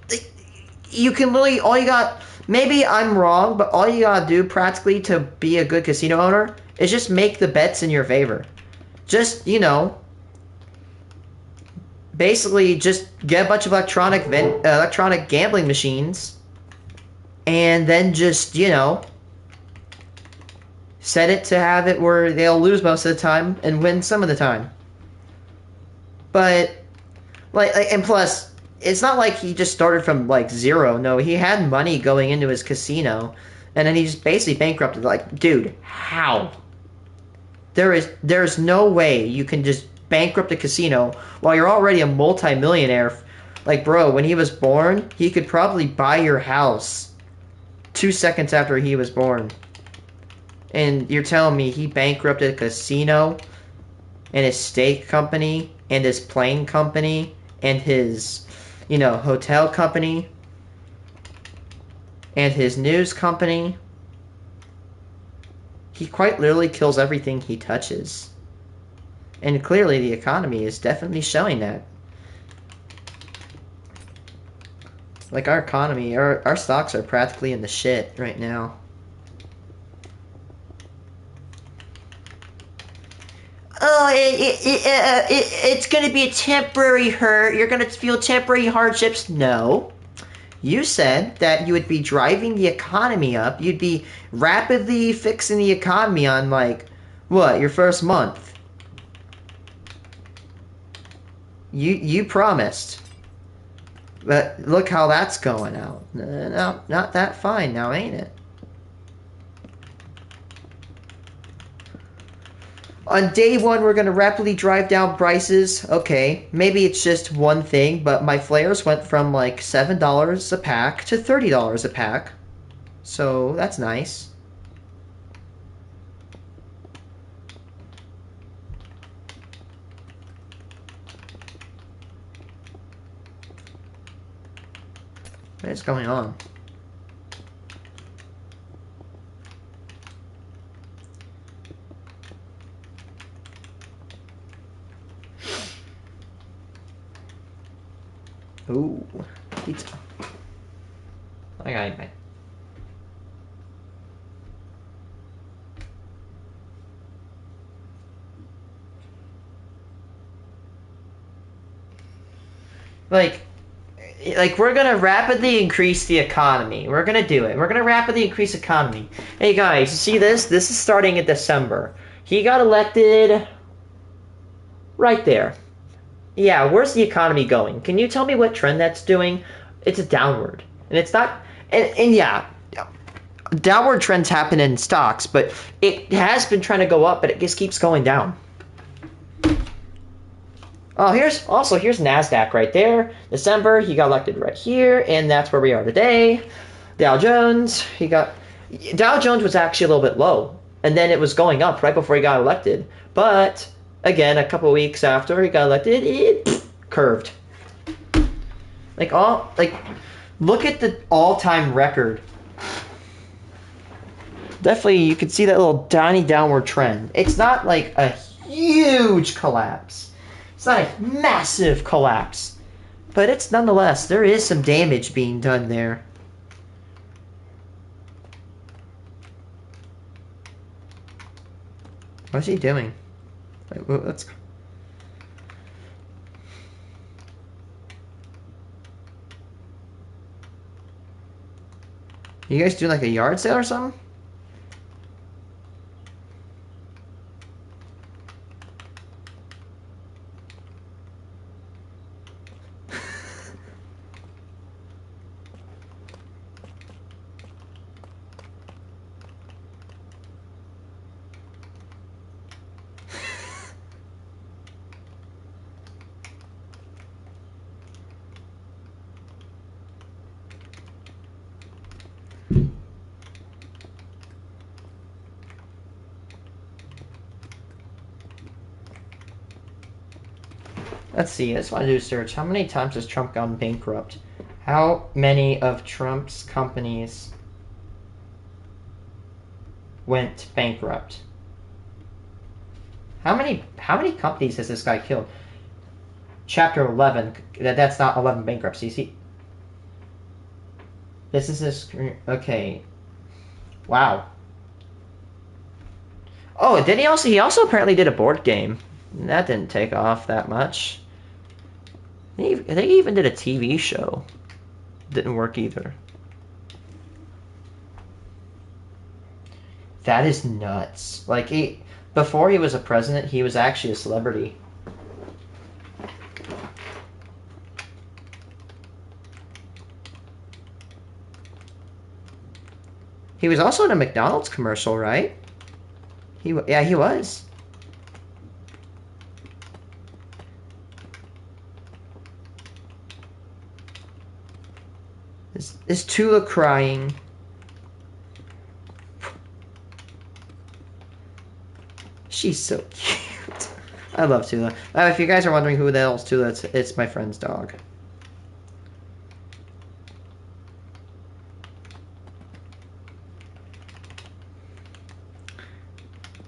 you can literally, all you got, maybe I'm wrong, but all you gotta do practically to be a good casino owner is just make the bets in your favor. Just, basically just get a bunch of electronic gambling machines, and then just, set it to have it where they'll lose most of the time and win some of the time. But, and plus, it's not like he just started from, zero. No, he had money going into his casino, and then he just basically bankrupted. Dude, how? There's no way you can just bankrupt a casino while you're already a multi-millionaire. Bro, when he was born, he could probably buy your house 2 seconds after he was born. And you're telling me he bankrupted a casino, and his steak company, and his plane company, and his, hotel company, and his news company, He quite literally kills everything he touches. And clearly the economy is definitely showing that. Like our economy, our stocks are practically in the shit right now. Oh, it's going to be a temporary hurt. You're going to feel temporary hardships. No. You said that you would be driving the economy up. You'd be rapidly fixing the economy on, like, what, your first month. You promised. But look how that's going out. No, not that fine now, ain't it? On day one, we're going to rapidly drive down prices. Okay, maybe it's just one thing, but my flares went from like $7 a pack to $30 a pack. So that's nice. What is going on? Ooh, pizza. I got it. Like we're gonna rapidly increase the economy. We're gonna do it. We're gonna rapidly increase economy. Hey guys, you see this? This is starting in December. He got elected right there. Yeah, where's the economy going? Can you tell me what trend that's doing? It's a downward. And it's not and yeah, downward trends happen in stocks, but it has been trying to go up, but it just keeps going down. Oh, here's NASDAQ right there. December, he got elected right here, and that's where we are today. Dow Jones, Dow Jones was actually a little bit low, and then it was going up right before he got elected. But again, a couple weeks after he got elected, it curved. Look at the all-time record. Definitely, you can see that little tiny downward trend. It's not like a huge collapse. It's not a massive collapse, but it's nonetheless, there is some damage being done there. What's he doing? Let's. You guys doing like a yard sale or something? Let's see, I just want to do a search. How many times has Trump gone bankrupt? How many of Trump's companies went bankrupt? How many companies has this guy killed? Chapter 11. That's not 11 bankruptcies. This is his. Okay. Wow. Oh, did he also? He also apparently did a board game. That didn't take off that much. They even did a TV show. Didn't work either. That is nuts. Like, before he was a president, he was actually a celebrity. He was also in a McDonald's commercial, right? Yeah, he was. Is Tula crying? She's so cute. I love Tula. If you guys are wondering who the hell is Tula, it's my friend's dog.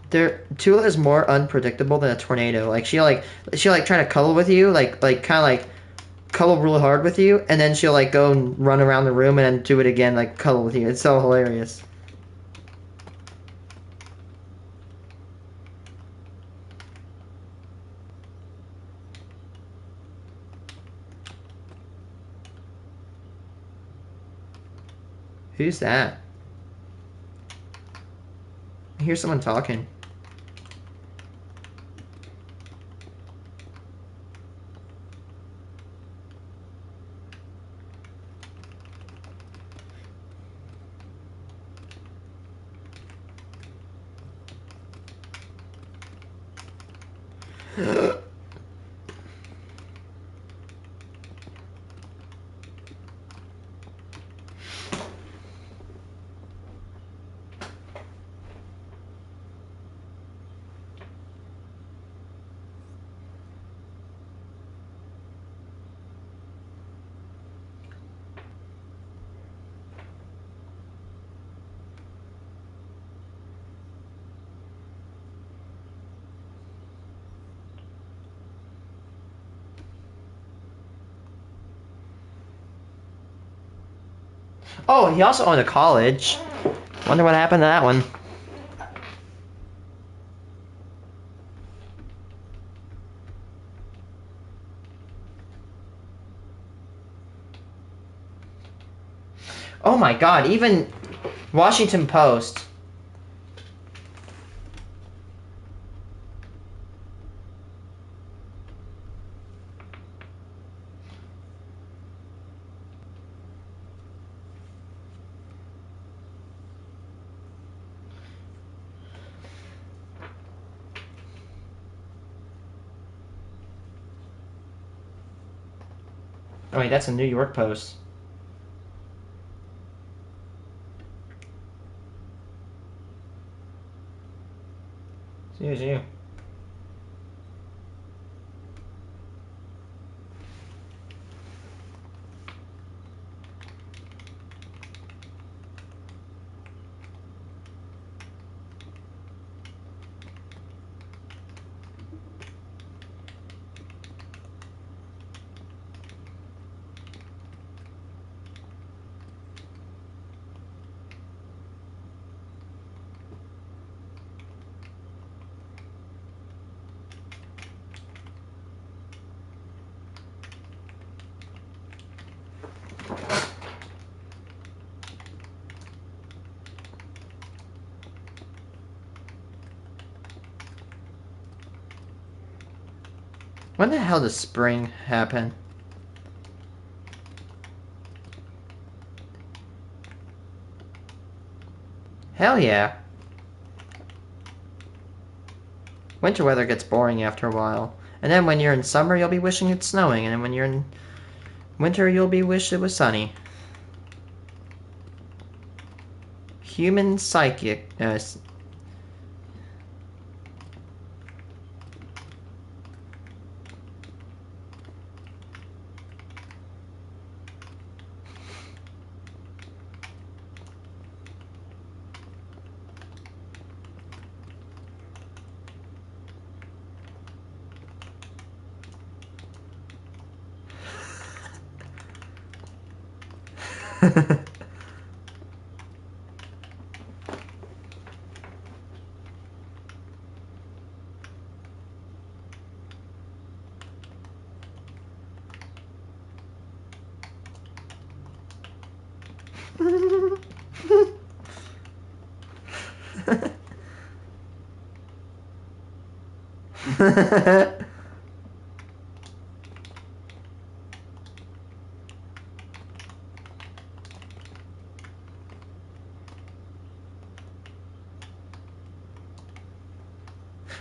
Tula is more unpredictable than a tornado. Like she'll like try to cuddle with you, like kind of like cuddle really hard with you, and then she'll like go and run around the room and then do it again, like cuddle with you. It's so hilarious. Who's that? I hear someone talking. Oh, he also owned a college. Wonder what happened to that one. Oh my god, even Washington Post. Oh wait, that's a New York Post. Excuse you. When the hell does spring happen? Hell yeah. Winter weather gets boring after a while. And then when you're in summer, you'll be wishing it's snowing. And then when you're in winter, you'll be wish it was sunny. Human psychic.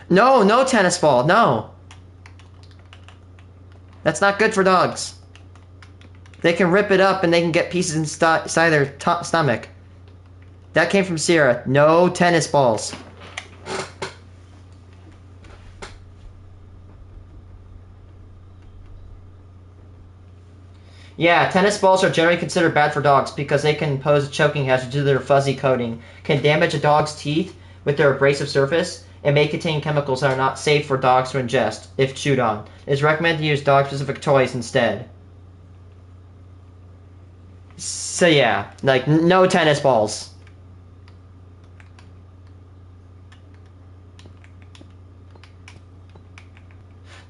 No, no tennis ball, no. That's not good for dogs. They can rip it up and they can get pieces inside their stomach. That came from Sierra. No tennis balls. Yeah, tennis balls are generally considered bad for dogs because they can pose a choking hazard due to their fuzzy coating, can damage a dog's teeth with their abrasive surface, and may contain chemicals that are not safe for dogs to ingest if chewed on. It is recommended to use dog-specific toys instead. So yeah, like no tennis balls.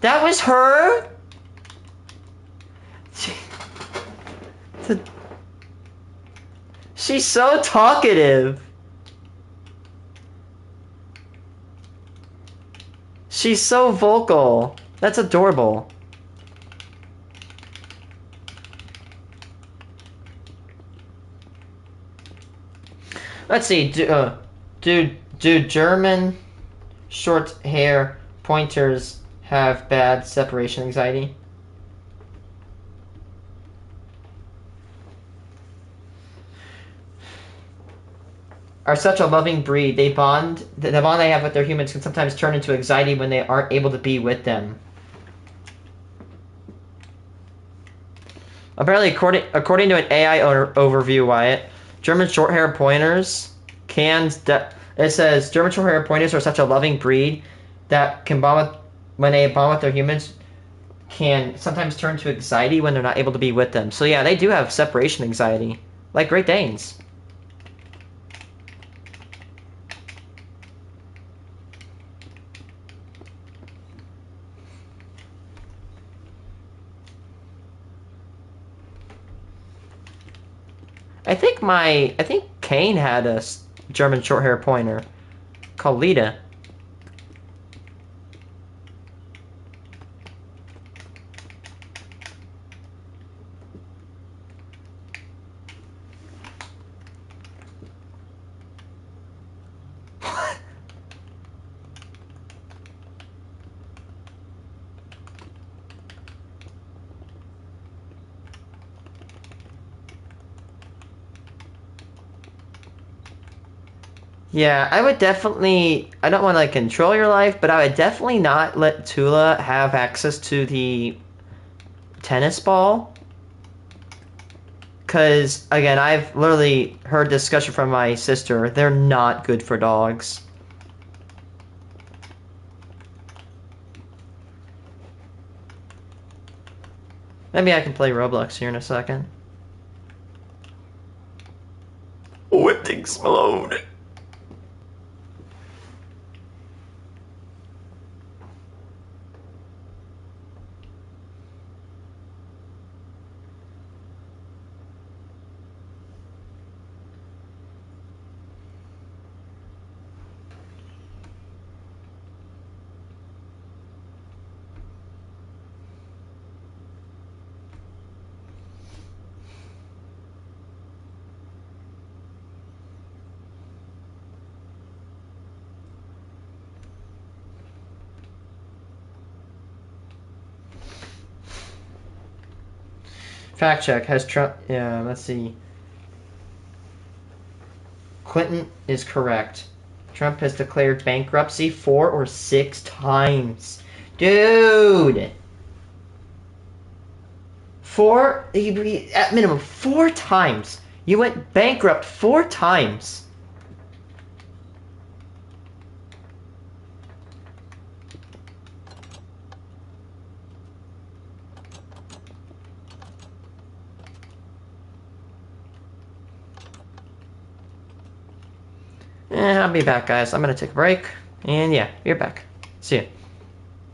That was her? She's so talkative. She's so vocal. That's adorable. Let's see. Do German short hair pointers have bad separation anxiety? Are such a loving breed. The bond they have with their humans can sometimes turn into anxiety when they aren't able to be with them. Apparently, according to an AI overview, Wyatt, German Shorthair Pointers it says German Shorthair Pointers are such a loving breed that when they bond with their humans, can sometimes turn to anxiety when they're not able to be with them. So yeah, they do have separation anxiety, like Great Danes. I think Kane had a German Shorthair Pointer called Lita. Yeah, I would definitely. I don't want to like control your life, but I would definitely not let Tula have access to the tennis ball. Because, again, I've literally heard discussion from my sister. They're not good for dogs. Maybe I can play Roblox here in a second. Oh, it takes load. Fact check. Has Trump... Yeah, let's see. Clinton is correct. Trump has declared bankruptcy 4 or 6 times. Dude! At minimum, 4 times. You went bankrupt 4 times. I'll be back, guys. I'm gonna take a break. And yeah, you're back. See ya.